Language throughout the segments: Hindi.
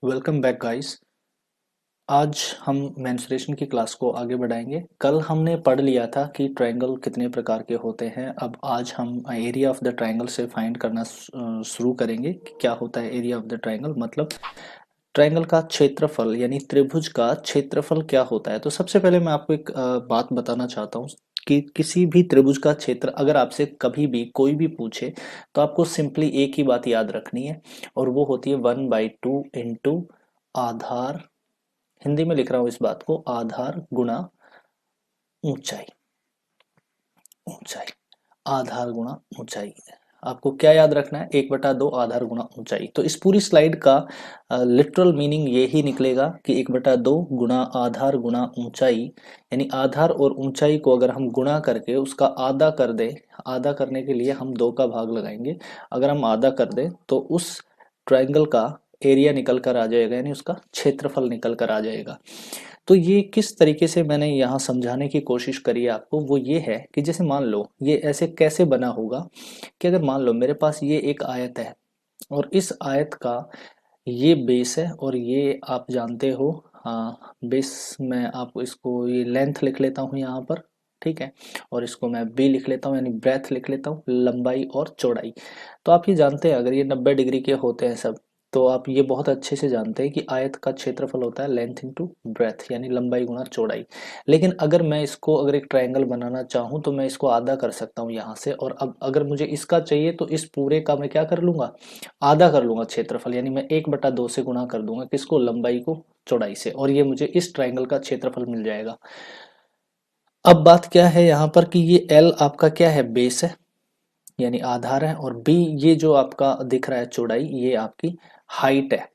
Welcome back guys. आज हम मेंसुरेशन की क्लास को आगे बढ़ाएंगे। कल हमने पढ़ लिया था कि ट्रायंगल कितने प्रकार के होते हैं। अब आज हम एरिया ऑफ द ट्रायंगल से फाइंड करना शुरू करेंगे कि क्या होता है एरिया ऑफ द ट्रायंगल। मतलब ट्रायंगल का क्षेत्रफल यानी त्रिभुज का क्षेत्रफल क्या होता है। तो सबसे पहले मैं आपको एक बात बताना चाहता हूँ कि किसी भी त्रिभुज का क्षेत्र अगर आपसे कभी भी कोई भी पूछे तो आपको सिंपली एक ही बात याद रखनी है, और वो होती है 1/2 इंटू आधार। हिंदी में लिख रहा हूं इस बात को, आधार गुणा ऊंचाई। ऊंचाई, आधार गुणा ऊंचाई। आपको क्या याद रखना है? 1/2 आधार गुणा ऊंचाई। तो इस पूरी स्लाइड का लिटरल मीनिंग ये ही निकलेगा कि 1/2 गुणा आधार गुणा ऊंचाई, यानी आधार और ऊंचाई को अगर हम गुणा करके उसका आधा कर दें, आधा करने के लिए हम 2 का भाग लगाएंगे। अगर हम आधा कर दें तो उस ट्रायंगल का एरिया निकल कर आ जाएगा, यानी उसका क्षेत्रफल निकल कर आ जाएगा। तो ये किस तरीके से मैंने यहाँ समझाने की कोशिश करी है आपको, वो ये है कि जैसे मान लो ये ऐसे कैसे बना होगा कि अगर मान लो मेरे पास ये एक आयत है और इस आयत का ये बेस है, और ये आप जानते हो, हाँ बेस, मैं आपको इसको ये लेंथ लिख लेता हूँ यहाँ पर, ठीक है। और इसको मैं बी लिख लेता हूँ, यानी ब्रेथ लिख लेता हूँ, लंबाई और चौड़ाई। तो आप ये जानते हैं अगर ये 90 डिग्री के होते हैं सब, तो आप ये बहुत अच्छे से जानते हैं कि आयत का क्षेत्रफल होता है लेंथ इंटू ब्रेथ, यानी लंबाई गुणा चौड़ाई। लेकिन अगर मैं इसको अगर एक ट्रायंगल बनाना चाहूँ तो मैं इसको आधा कर सकता हूँ यहाँ से, और अब अगर मुझे इसका चाहिए तो इस पूरे का मैं क्या कर लूंगा, आधा कर लूंगा क्षेत्रफल, यानी मैं 1/2 से गुणा कर दूंगा किसको, लंबाई को चौड़ाई से, और ये मुझे इस ट्रायंगल का क्षेत्रफल मिल जाएगा। अब बात क्या है यहाँ पर कि ये एल आपका क्या है, बेस है यानी आधार है, और बी ये जो आपका दिख रहा है चौड़ाई, ये आपकी हाइट है,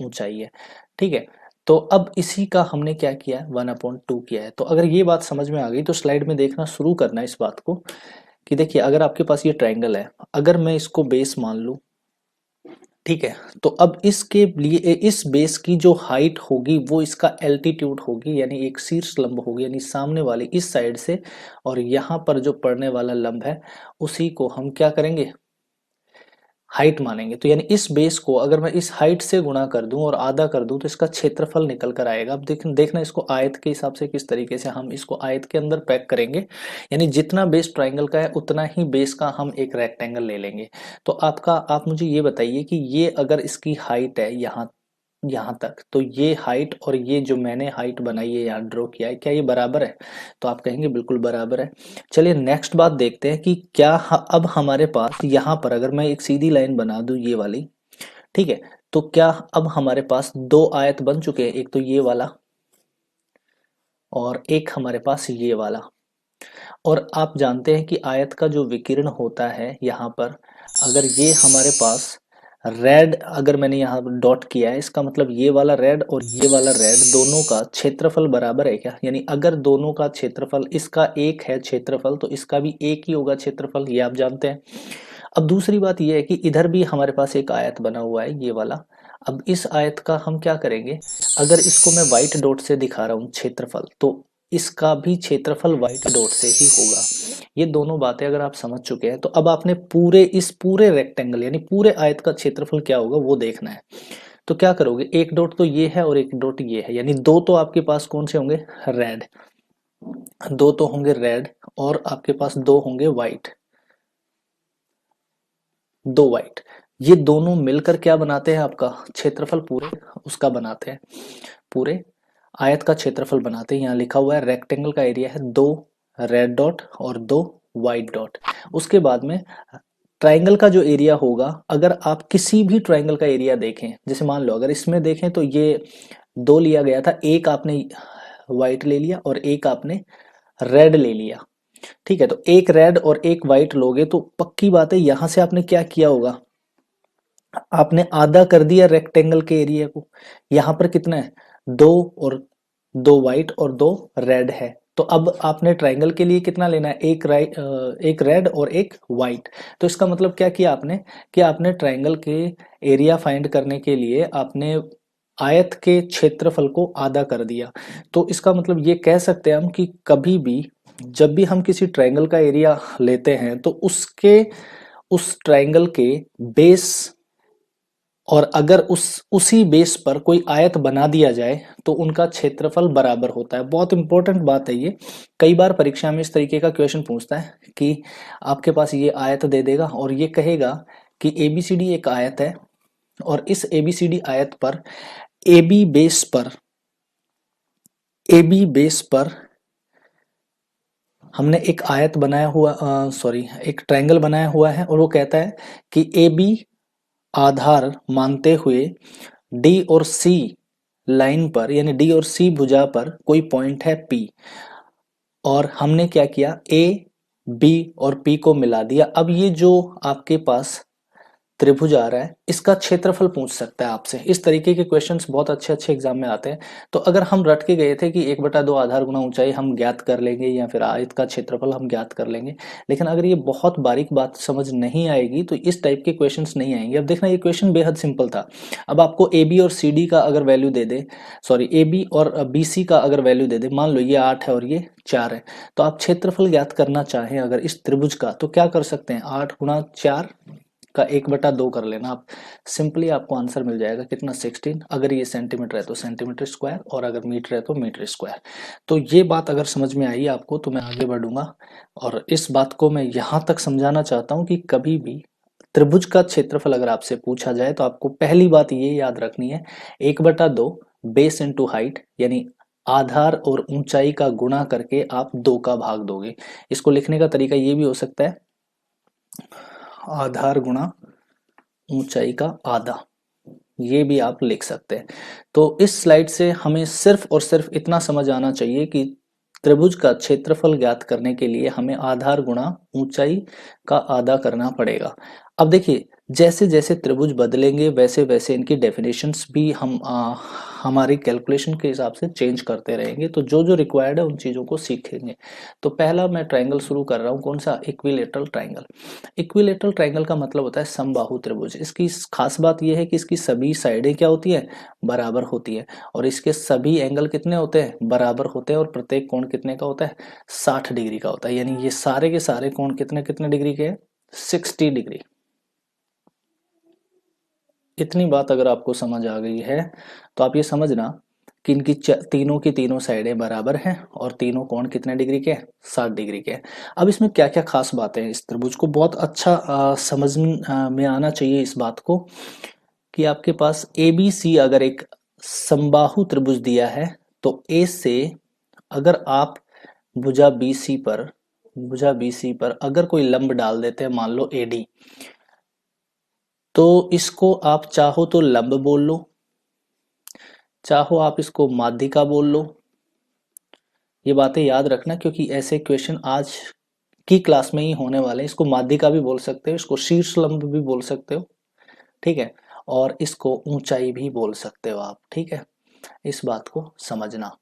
ऊंचाई है, ठीक है। तो अब इसी का हमने क्या किया है, 1/2 किया है। तो अगर ये बात समझ में आ गई तो स्लाइड में देखना शुरू करना है इस बात को कि देखिए अगर आपके पास ये ट्रायंगल है, अगर मैं इसको बेस मान लूं, ठीक है, तो अब इसके लिए इस बेस की जो हाइट होगी वो इसका एल्टीट्यूड होगी, यानी एक शीर्ष लंब होगी, यानी सामने वाली इस साइड से, और यहाँ पर जो पड़ने वाला लंब है उसी को हम क्या करेंगे, हाइट मानेंगे। तो यानी इस बेस को अगर मैं इस हाइट से गुणा कर दूं और आधा कर दूं तो इसका क्षेत्रफल निकल कर आएगा। अब देखना इसको आयत के हिसाब से किस तरीके से हम इसको आयत के अंदर पैक करेंगे, यानी जितना बेस ट्रायंगल का है उतना ही बेस का हम एक रेक्टेंगल ले लेंगे। तो आप मुझे ये बताइए कि ये अगर इसकी हाइट है यहाँ यहाँ तक, तो ये हाइट और ये जो मैंने हाइट बनाई है यहाँ ड्रॉ किया है, क्या ये बराबर है? तो आप कहेंगे बिल्कुल बराबर है। चलिए नेक्स्ट बात देखते हैं कि क्या अब हमारे पास यहाँ पर अगर मैं एक सीधी लाइन बना दूं ये वाली, ठीक है, तो क्या अब हमारे पास 2 आयत बन चुके हैं, एक तो ये वाला और एक हमारे पास ये वाला। और आप जानते हैं कि आयत का जो विकिरण होता है यहाँ पर, अगर ये हमारे पास रेड, अगर मैंने यहाँ डॉट किया है, इसका मतलब ये वाला रेड और ये वाला रेड दोनों का क्षेत्रफल बराबर है क्या? यानी अगर दोनों का क्षेत्रफल, इसका एक है क्षेत्रफल तो इसका भी एक ही होगा क्षेत्रफल, ये आप जानते हैं। अब दूसरी बात ये है कि इधर भी हमारे पास एक आयत बना हुआ है ये वाला। अब इस आयत का हम क्या करेंगे, अगर इसको मैं व्हाइट डॉट से दिखा रहा हूँ क्षेत्रफल, तो इसका भी क्षेत्रफल व्हाइट डॉट से ही होगा। ये दोनों बातें अगर आप समझ चुके हैं तो अब आपने पूरे इस पूरे रेक्टेंगल यानी पूरे आयत का क्षेत्रफल क्या होगा वो देखना है। तो क्या करोगे, एक डॉट तो ये है और एक डॉट ये है, यानी दो तो आपके पास कौन से होंगे, रेड, दो तो होंगे रेड, और आपके पास दो होंगे व्हाइट, दो व्हाइट। ये दोनों मिलकर क्या बनाते हैं, आपका क्षेत्रफल पूरे उसका बनाते हैं, पूरे आयत का क्षेत्रफल बनाते हैं। यहाँ लिखा हुआ है रेक्टेंगल का एरिया है 2 रेड डॉट और 2 व्हाइट डॉट। उसके बाद में ट्राइंगल का जो एरिया होगा, अगर आप किसी भी ट्राइंगल का एरिया देखें, जैसे मान लो अगर इसमें देखें तो ये 2 लिया गया था, एक आपने व्हाइट ले लिया और एक आपने रेड ले लिया, ठीक है। तो एक रेड और एक व्हाइट लोगे तो पक्की बात है यहां से आपने क्या किया होगा, आपने आधा कर दिया रेक्टेंगल के एरिया को। यहाँ पर कितना है, 2, और 2 व्हाइट और 2 रेड है। तो अब आपने ट्राइंगल के लिए कितना लेना है, एक रेड और एक व्हाइट। तो इसका मतलब क्या किया आपने, कि आपने ट्राइंगल के एरिया फाइंड करने के लिए आपने आयत के क्षेत्रफल को आधा कर दिया। तो इसका मतलब ये कह सकते हैं हम कि कभी भी जब भी हम किसी ट्राइंगल का एरिया लेते हैं तो उसके उस ट्राइंगल के बेस और अगर उसी बेस पर कोई आयत बना दिया जाए तो उनका क्षेत्रफल बराबर होता है। बहुत इंपॉर्टेंट बात है ये। कई बार परीक्षा में इस तरीके का क्वेश्चन पूछता है कि आपके पास ये आयत दे देगा और ये कहेगा कि एबीसीडी एक आयत है और इस एबीसीडी आयत पर एबी बेस पर एबी बेस पर हमने एक आयत बनाया हुआ सॉरी एक ट्रायंगल बनाया हुआ है और वो कहता है कि ए बी आधार मानते हुए डी और सी लाइन पर यानी डी और सी भुजा पर कोई पॉइंट है पी और हमने क्या किया ए बी और पी को मिला दिया। अब ये जो आपके पास त्रिभुज आ रहा है इसका क्षेत्रफल पूछ सकता है आपसे। इस तरीके के क्वेश्चंस बहुत अच्छे अच्छे एग्जाम में आते हैं। तो अगर हम रट के गए थे कि 1/2 आधार गुना ऊंचाई हम ज्ञात कर लेंगे या फिर आयत का क्षेत्रफल हम ज्ञात कर लेंगे, लेकिन अगर ये बहुत बारीक बात समझ नहीं आएगी तो इस टाइप के क्वेश्चंस नहीं आएंगे। अब देखना ये क्वेश्चन बेहद सिंपल था। अब आपको ए बी और सी डी का अगर वैल्यू दे दे, सॉरी ए बी और बी सी का अगर वैल्यू दे दे, मान लो ये 8 है और ये 4 है, तो आप क्षेत्रफल ज्ञात करना चाहें अगर इस त्रिभुज का तो क्या कर सकते हैं, 8 × 4 का 1/2 कर लेना आप। सिंपली आपको आंसर मिल जाएगा कितना, 16। अगर ये सेंटीमीटर है तो सेंटीमीटर स्क्वायर और अगर मीटर है तो मीटर स्क्वायर। तो ये बात अगर समझ में आई आपको तो मैं आगे बढ़ूंगा और इस बात को मैं यहाँ तक समझाना चाहता हूँ कि कभी भी त्रिभुज का क्षेत्रफल अगर आपसे पूछा जाए तो आपको पहली बात ये याद रखनी है, 1/2 बेस इंटू हाइट यानी आधार और ऊंचाई का गुणा करके आप 2 का भाग दोगे। इसको लिखने का तरीका ये भी हो सकता है, आधार गुणा ऊंचाई का आधा, ये भी आप लिख सकते हैं। तो इस स्लाइड से हमें सिर्फ और सिर्फ इतना समझ आना चाहिए कि त्रिभुज का क्षेत्रफल ज्ञात करने के लिए हमें आधार गुणा ऊंचाई का आधा करना पड़ेगा। अब देखिए जैसे जैसे त्रिभुज बदलेंगे वैसे वैसे इनकी डेफिनेशंस भी हम हमारी कैलकुलेशन के हिसाब से चेंज करते रहेंगे। तो जो जो रिक्वायर्ड है उन चीज़ों को सीखेंगे। तो पहला मैं ट्राइंगल शुरू कर रहा हूँ, कौन सा, इक्विलेटरल ट्राइंगल। इक्विलेटरल ट्राइंगल का मतलब होता है समबाहु त्रिभुज। इसकी खास बात यह है कि इसकी सभी साइडें क्या होती है, बराबर होती है और इसके सभी एंगल कितने होते हैं, बराबर होते हैं और प्रत्येक कोण कितने का होता है, 60 डिग्री का होता है। यानी ये सारे के सारे कोण कितने कितने डिग्री के हैं, 60 डिग्री। इतनी बात अगर आपको समझ आ गई है तो आप ये समझना कि इनकी तीनों की तीनों साइडें बराबर हैं और तीनों कोण कितने डिग्री के हैं, 60 डिग्री के हैं। अब इसमें क्या क्या खास बातें हैं, इस त्रिभुज को बहुत अच्छा समझ में आना चाहिए इस बात को कि आपके पास ए बी सी अगर एक समबाहु त्रिभुज दिया है तो ए से अगर आप भुजा बी सी पर अगर कोई लंब डाल देते हैं, मान लो ए डी, तो इसको आप चाहो तो लंब बोल लो, चाहो आप इसको माध्यिका बोल लो। ये बातें याद रखना क्योंकि ऐसे क्वेश्चन आज की क्लास में ही होने वाले हैं। इसको माध्यिका भी बोल सकते हो, इसको शीर्ष लंब भी बोल सकते हो, ठीक है, और इसको ऊंचाई भी बोल सकते हो आप, ठीक है। इस बात को समझना,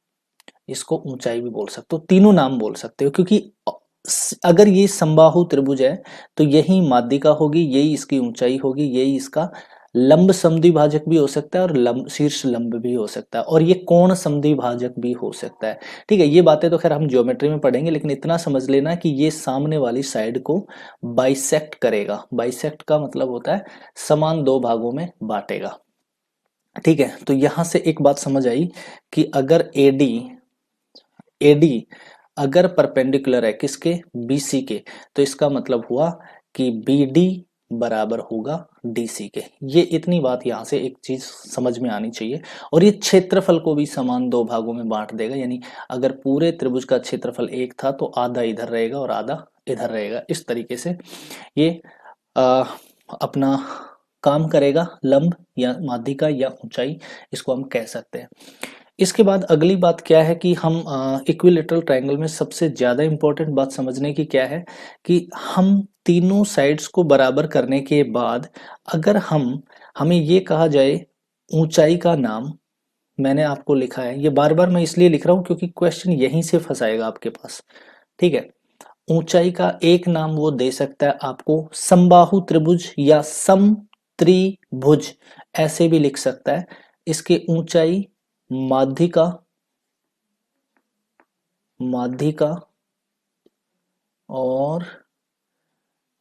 इसको ऊंचाई भी बोल सकते हो, तीनों नाम बोल सकते हो क्योंकि अगर ये समबाहु त्रिभुज है तो यही माध्यिका होगी, यही इसकी ऊंचाई होगी, यही इसका लंब समद्विभाजक भी हो सकता है और लंब शीर्ष लंब भी हो सकता है और ये कोण समद्विभाजक भी हो सकता है, ठीक है। ये बातें तो खैर हम ज्योमेट्री में पढ़ेंगे, लेकिन इतना समझ लेना कि ये सामने वाली साइड को बाइसेक्ट करेगा। बाइसेक्ट का मतलब होता है समान दो भागों में बांटेगा, ठीक है। तो यहां से एक बात समझ आई कि अगर एडी अगर परपेंडिकुलर है किसके, बीसी के, तो इसका मतलब हुआ कि बीडी बराबर होगा डीसी के। ये इतनी बात यहां से एक चीज समझ में आनी चाहिए। और ये क्षेत्रफल को भी समान दो भागों में बांट देगा, यानी अगर पूरे त्रिभुज का क्षेत्रफल एक था तो आधा इधर रहेगा और आधा इधर रहेगा। इस तरीके से ये आ, अपना काम करेगा, लंब या माध्यिका या ऊंचाई इसको हम कह सकते हैं। इसके बाद अगली बात क्या है कि हम इक्विलेटरल ट्रायंगल में सबसे ज्यादा इंपॉर्टेंट बात समझने की क्या है कि हम तीनों साइड्स को बराबर करने के बाद अगर हमें ये कहा जाए ऊंचाई का नाम, मैंने आपको लिखा है, ये बार बार मैं इसलिए लिख रहा हूं क्योंकि क्वेश्चन यहीं से फंसाएगा आपके पास, ठीक है। ऊंचाई का एक नाम वो दे सकता है आपको समबाहु त्रिभुज या सम त्रिभुज, ऐसे भी लिख सकता है। इसकी ऊंचाई माध्यिका माध्यिका और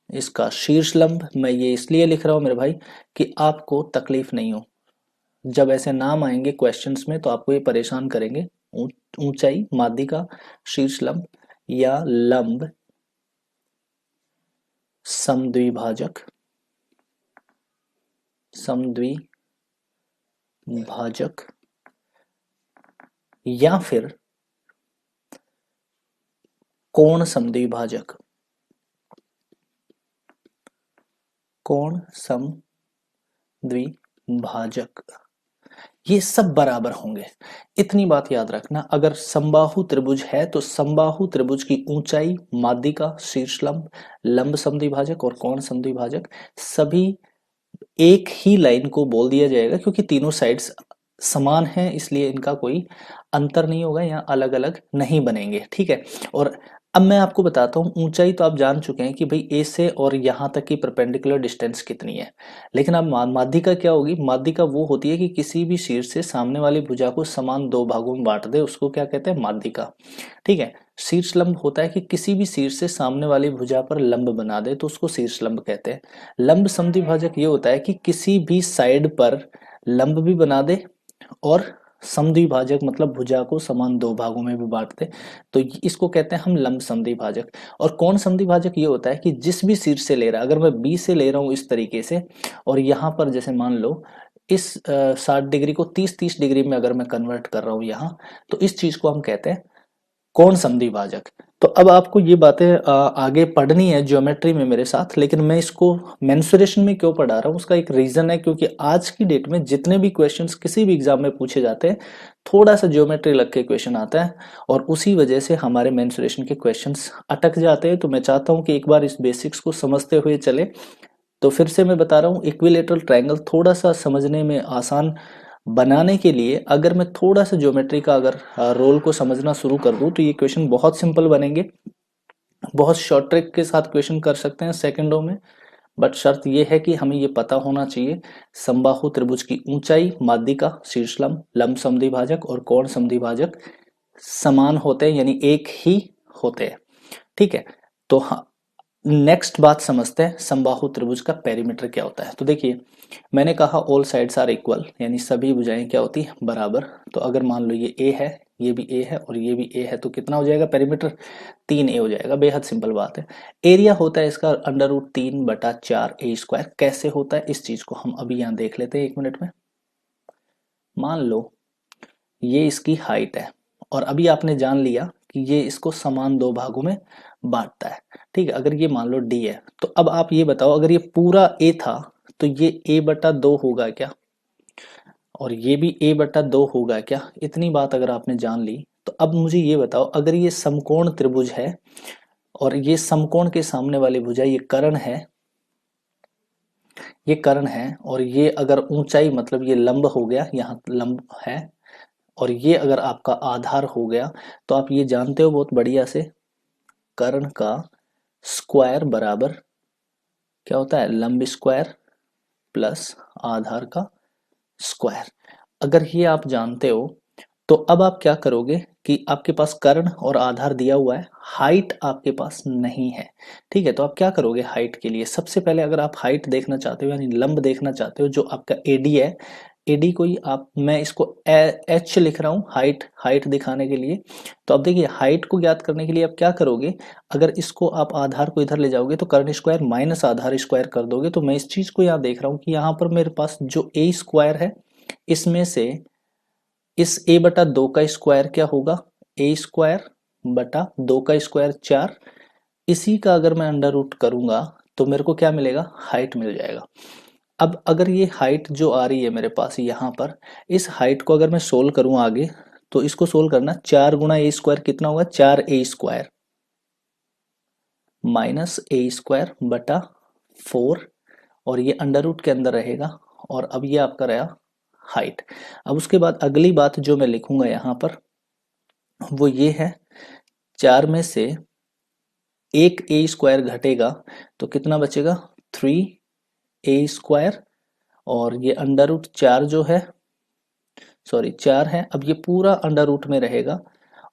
इसका शीर्ष लंब। मैं ये इसलिए लिख रहा हूँ मेरे भाई कि आपको तकलीफ नहीं हो, जब ऐसे नाम आएंगे क्वेश्चंस में तो आपको ये परेशान करेंगे। ऊंचाई माध्यिका शीर्ष लंब या लंब समद्विभाजक, समद्विभाजक या फिर कोण समद्विभाजक, कोण समद्विभाजक, ये सब बराबर होंगे। इतनी बात याद रखना, अगर समबाहु त्रिभुज है तो समबाहु त्रिभुज की ऊंचाई माध्यिका शीर्ष लंब लंब समद्विभाजक और कोण समद्विभाजक सभी एक ही लाइन को बोल दिया जाएगा, क्योंकि तीनों साइड्स समान हैं इसलिए इनका कोई अंतर नहीं होगा, यहाँ अलग अलग नहीं बनेंगे। ठीक है। और अब मैं आपको बताता हूँ, ऊंचाई तो आप जान चुके हैं कि भाई ए से और यहाँ तक की परपेंडिकुलर डिस्टेंस कितनी है, लेकिन अब माध्यिका क्या होगी? माध्यिका वो होती है कि किसी भी शीर्ष से सामने वाली भुजा को समान दो भागों में बांट दे, उसको क्या कहते हैं? माध्यिका। ठीक है। शीर्ष लंब होता है कि किसी भी शीर्ष से सामने वाली भुजा पर लंब बना दे तो उसको शीर्ष लंब कहते हैं। लंब समद्विभाजक ये होता है कि किसी भी साइड पर लंब भी बना दे और समद्विभाजक मतलब भुजा को समान दो भागों में भी बांट दे, तो इसको कहते हैं हम लंब समद्विभाजक। और कोण समद्विभाजक ये होता है कि जिस भी शीर्ष से ले रहा है, अगर मैं बी से ले रहा हूं इस तरीके से और यहाँ पर जैसे मान लो इस 60 डिग्री को 30-30 डिग्री में अगर मैं कन्वर्ट कर रहा हूं यहाँ, तो इस चीज को हम कहते हैं कोण समद्विभाजक। तो अब आपको ये बातें आगे पढ़नी है ज्योमेट्री में मेरे साथ, लेकिन मैं इसको मेंसुरेशन में क्यों पढ़ा रहा हूँ उसका एक रीजन है, क्योंकि आज की डेट में जितने भी क्वेश्चंस किसी भी एग्जाम में पूछे जाते हैं थोड़ा सा ज्योमेट्री लग के क्वेश्चन आता है और उसी वजह से हमारे मेंसुरेशन के क्वेश्चंस अटक जाते हैं। तो मैं चाहता हूँ कि एक बार इस बेसिक्स को समझते हुए चले। तो फिर से मैं बता रहा हूँ, इक्विलेटरल ट्रायंगल थोड़ा सा समझने में आसान बनाने के लिए अगर मैं थोड़ा सा ज्योमेट्री का अगर रोल को समझना शुरू कर दूं तो ये क्वेश्चन बहुत सिंपल बनेंगे, बहुत शॉर्ट ट्रिक के साथ क्वेश्चन कर सकते हैं सेकंडों में। बट शर्त ये है कि हमें ये पता होना चाहिए समबाहु त्रिभुज की ऊंचाई माध्यिका शीर्ष लंब लंब समद्विभाजक और कोण समद्विभाजक समान होते हैं, यानी एक ही होते हैं। ठीक है। तो हाँ, नेक्स्ट बात समझते हैं समबाहु त्रिभुज का पेरीमीटर क्या होता है। तो देखिए मैंने कहा ऑल साइड्स आर इक्वल, यानी सभी भुजाएं क्या होती है? बराबर। तो अगर मान लो ये ए है, ये भी ए है और ये भी ए है, तो कितना हो जाएगा पेरीमीटर? 3a हो जाएगा। बेहद सिंपल बात है। एरिया होता है इसका √3/4a²। कैसे होता है इस चीज को हम अभी यहाँ देख लेते हैं 1 मिनट में। मान लो ये इसकी हाइट है और अभी आपने जान लिया कि ये इसको समान दो भागों में बांटता है। ठीक है। अगर ये मान लो डी है तो अब आप ये बताओ, अगर ये पूरा ए था तो ये a/2 होगा क्या? और ये भी a/2 होगा क्या? इतनी बात अगर आपने जान ली तो अब मुझे ये बताओ, अगर ये समकोण त्रिभुज है और ये समकोण के सामने वाली भुजा ये कर्ण है, ये कर्ण है और ये अगर ऊंचाई मतलब ये लंब हो गया, यहाँ लंब है और ये अगर आपका आधार हो गया, तो आप ये जानते हो बहुत बढ़िया से, कर्ण का स्क्वायर बराबर क्या होता है? लंब स्क्वायर प्लस आधार का स्क्वायर। अगर ये आप जानते हो तो अब आप क्या करोगे कि आपके पास कर्ण और आधार दिया हुआ है, हाइट आपके पास नहीं है। ठीक है। तो आप क्या करोगे हाइट के लिए? सबसे पहले अगर आप हाइट देखना चाहते हो यानी लंब देखना चाहते हो, जो आपका एडी है, एडी को ही आप, मैं इसको एच लिख रहा हूँ हाइट, हाइट दिखाने के लिए। तो अब देखिए हाइट को ज्ञात करने के लिए आप क्या करोगे, अगर इसको आप आधार को इधर ले जाओगे तो कर्ण स्क्वायर माइनस आधार स्क्वायर कर दोगे। तो मैं इस चीज को यहाँ देख रहा हूँ कि यहाँ पर मेरे पास जो ए स्क्वायर है इसमें से इस a/2 का स्क्वायर क्या होगा? a² 2 का स्क्वायर 4। इसी का अगर मैं अंडर रूट करूंगा तो मेरे को क्या मिलेगा? हाइट मिल जाएगा। अब अगर ये हाइट जो आ रही है मेरे पास यहाँ पर, इस हाइट को अगर मैं सोल्व करूँ आगे, तो इसको सोल्व करना 4 × a² कितना होगा? 4a² माइनस a²/4 और ये अंडर रूट के अंदर रहेगा और अब ये आपका रहा हाइट। अब उसके बाद अगली बात जो मैं लिखूंगा यहाँ पर वो ये है, 4 में से एक a² घटेगा तो कितना बचेगा? 3a²। और ये अंडर रूट 4 जो है, सॉरी 4 है, अब ये पूरा अंडर रूट में रहेगा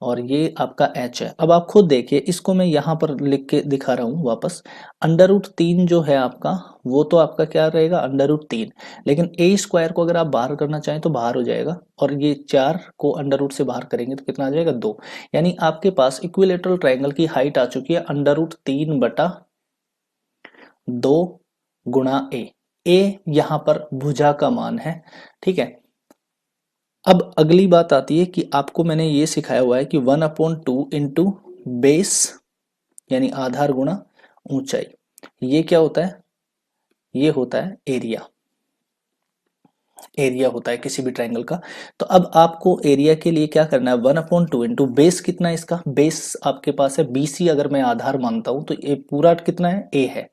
और ये आपका h है। अब आप खुद देखिए, इसको मैं यहाँ पर लिख के दिखा रहा हूँ वापस। अंडर रूट 3 जो है आपका, वो तो आपका क्या रहेगा, अंडर रूट 3। लेकिन ए स्क्वायर को अगर आप बाहर करना चाहें तो बाहर हो जाएगा, और ये 4 को अंडर रूट से बाहर करेंगे तो कितना आ जाएगा, 2। यानी आपके पास इक्विलेटरल ट्राइंगल की हाइट आ चुकी है अंडर रूट 3/2 गुणा ए यहाँ पर भुजा का मान है। ठीक है, अब अगली बात आती है कि आपको मैंने ये सिखाया हुआ है कि 1/2 इंटू बेस, यानी आधार गुणा ऊंचाई। ये क्या होता है, ये होता है एरिया। एरिया होता है किसी भी ट्राइंगल का। तो अब आपको एरिया के लिए क्या करना है, 1/2 इंटू बेस कितना है इसका, बेस आपके पास है BC, अगर मैं आधार मानता हूं तो ये पूरा कितना है, ए है।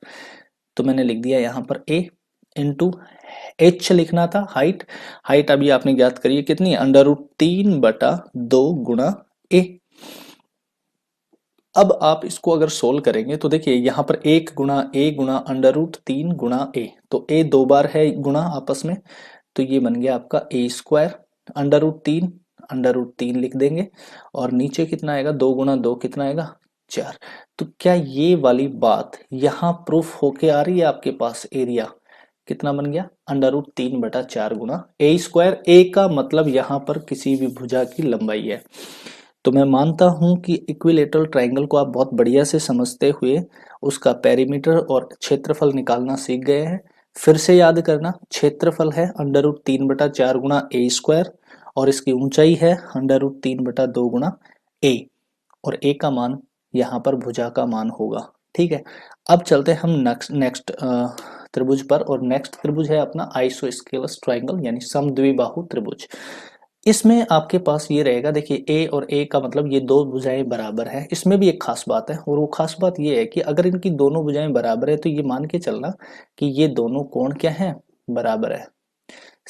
तो मैंने लिख दिया यहाँ पर ए, इंटू एच लिखना था हाइट। हाइट अभी आपने ज्ञात करी है कितनी है, अंडर रूट 3/2 गुणा ए। अब आप इसको अगर सोल्व करेंगे तो देखिए यहाँ पर 1 गुणा ए गुणा अंडर रूट 3 गुणा ए, तो ए 2 बार है गुणा आपस में, तो ये बन गया आपका ए स्क्वायर। अंडर रूट 3 लिख देंगे, और नीचे कितना आएगा, 2 गुणा 2 कितना आएगा, 4। तो क्या ये वाली बात यहाँ प्रूफ होके आ रही है आपके पास, एरिया कितना बन गया, अंडर रूट 3/4 गुणा ए स्क्वायर। ए का मतलब यहाँ पर किसी भी भुजा की लंबाई है। तो मैं मानता हूं कि इक्विलेटरल ट्राइंगल को आप बहुत बढ़िया से समझते हुए उसका पेरीमीटर और क्षेत्रफल निकालना सीख गए हैं। फिर से याद करना, क्षेत्रफल है अंडर रूट 3/4 गुणा ए स्क्वायर, और इसकी ऊंचाई है अंडर रूट 3/2 गुणा ए, और ए का मान यहाँ पर भुजा का मान होगा। ठीक है, अब चलते हैं हम नेक्स्ट त्रिभुज पर, और नेक्स्ट त्रिभुज है अपना आइसोस्केलस ट्राइंगल, यानी समद्विबाहु त्रिभुज। इसमें आपके पास ये रहेगा, देखिए ए और ए का मतलब ये दो भुजाएं बराबर है। इसमें भी एक खास बात है, और वो खास बात ये है कि अगर इनकी दोनों भुजाएं बराबर है तो ये मान के चलना कि ये दोनों कोण क्या हैं, बराबर है।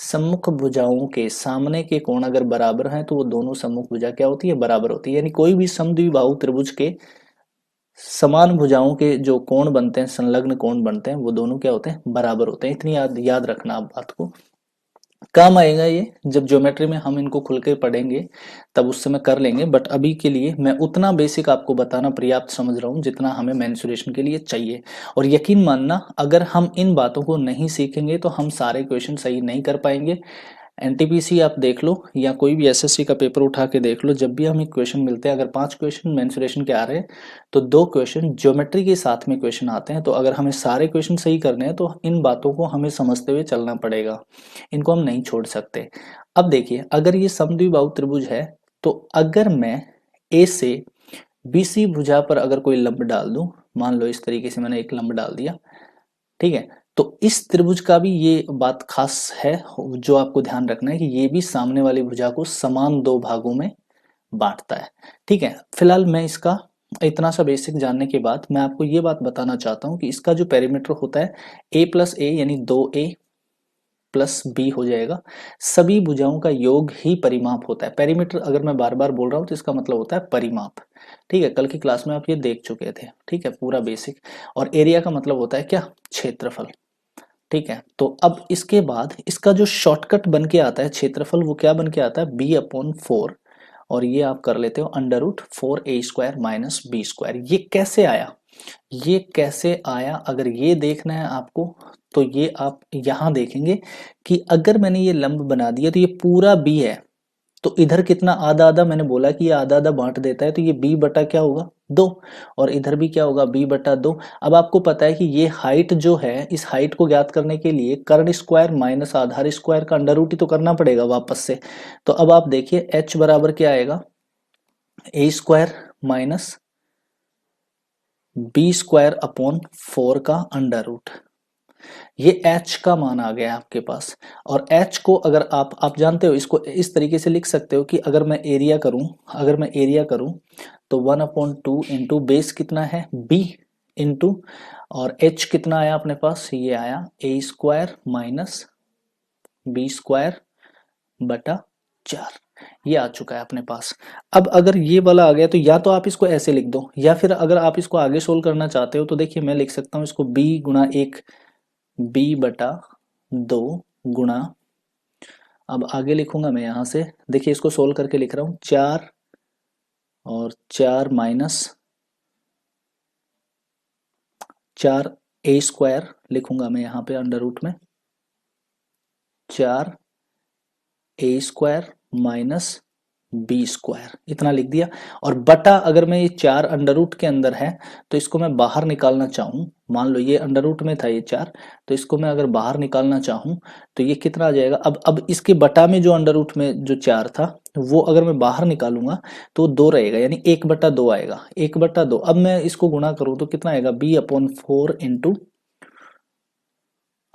सम्मुख भुजाओं के सामने के कोण अगर बराबर हैं तो वो दोनों सम्मुख भुजा क्या होती है, बराबर होती है। यानी कोई भी समद्विबाहु त्रिभुज के समान भुजाओं के जो कोण बनते हैं, संलग्न कोण बनते हैं, वो दोनों क्या होते हैं, बराबर होते हैं। इतनी याद रखना आप बात को, काम आएगा ये जब ज्योमेट्री में हम इनको खुल के पढ़ेंगे, तब उस समय कर लेंगे। बट अभी के लिए मैं उतना बेसिक आपको बताना पर्याप्त समझ रहा हूँ जितना हमें मेंसुरेशन के लिए चाहिए। और यकीन मानना, अगर हम इन बातों को नहीं सीखेंगे तो हम सारे क्वेश्चन सही नहीं कर पाएंगे। एनटीपीसी आप देख लो, या कोई भी एसएससी का पेपर उठा के देख लो, जब भी हमें क्वेश्चन मिलते हैं, अगर 5 क्वेश्चन मेंसुरेशन के आ रहे हैं तो 2 क्वेश्चन ज्योमेट्री के साथ में क्वेश्चन आते हैं। तो अगर हमें सारे क्वेश्चन सही करने हैं तो इन बातों को हमें समझते हुए चलना पड़ेगा, इनको हम नहीं छोड़ सकते। अब देखिए, अगर ये समद्विबाहु त्रिभुज है, तो अगर मैं ए से बीसी भुजा पर अगर कोई लंब डाल दूं, मान लो इस तरीके से मैंने एक लंब डाल दिया, ठीक है, तो इस त्रिभुज का भी ये बात खास है, जो आपको ध्यान रखना है कि ये भी सामने वाली भुजा को समान 2 भागों में बांटता है। ठीक है, फिलहाल मैं इसका इतना सा बेसिक जानने के बाद मैं आपको ये बात बताना चाहता हूँ कि इसका जो पेरीमीटर होता है, a+a यानी 2a+b हो जाएगा। सभी भुजाओं का योग ही परिमाप होता है। पेरीमीटर अगर मैं बार बार बोल रहा हूँ तो इसका मतलब होता है परिमाप। ठीक है, कल की क्लास में आप ये देख चुके थे। ठीक है, पूरा बेसिक। और एरिया का मतलब होता है क्या, क्षेत्रफल। ठीक है, तो अब इसके बाद इसका जो शॉर्टकट बन के आता है क्षेत्रफल, वो क्या बन के आता है, b/4, और ये आप कर लेते हो अंडर रूट 4a² - b²। ये कैसे आया, ये कैसे आया, अगर ये देखना है आपको तो ये आप यहां देखेंगे कि अगर मैंने ये लंब बना दिया तो ये पूरा b है, तो इधर कितना, आधा आधा, मैंने बोला कि ये आधा आधा बांट देता है, तो ये b बटा क्या होगा, 2। और इधर भी क्या होगा, b/2। अब आपको पता है कि ये हाइट जो है, इस हाइट को ज्ञात करने के लिए कर्ण स्क्वायर माइनस आधार स्क्वायर का अंडर रूट ही तो करना पड़ेगा वापस से। तो अब आप देखिए h बराबर क्या आएगा, a² माइनस b²/4 का अंडर रूट। ये h का मान आ गया आपके पास। और h को अगर आप जानते हो, इसको इस तरीके से लिख सकते हो कि अगर मैं एरिया करूं तो 1/2 इंटू बेस कितना है, b, इंटू, और h कितना आया अपने पास, ये आया a² माइनस b²/4। ये आ चुका है अपने पास। अब अगर ये वाला आ गया तो या तो आप इसको ऐसे लिख दो, या फिर अगर आप इसको आगे सोल्व करना चाहते हो तो देखिए मैं लिख सकता हूँ इसको b×1 b/2 गुणा, अब आगे लिखूंगा मैं यहां से, देखिए इसको सोल्व करके लिख रहा हूं 4 और 4 माइनस 4a² लिखूंगा मैं यहाँ पे अंडर रूट में 4a² माइनस b² इतना लिख दिया। और बटा अगर मैं ये 4 अंडर रूट के अंदर है तो इसको मैं बाहर निकालना चाहूँ, मान लो ये अंडर रूट में था ये 4, तो इसको मैं अगर बाहर निकालना चाहूँ तो ये कितना आ जाएगा। अब इसके बटा में जो अंडर रूट में जो 4 था वो अगर मैं बाहर निकालूंगा तो 2 रहेगा, यानी 1/2 आएगा, 1/2। अब मैं इसको गुणा करूँ तो कितना आएगा, b/4 into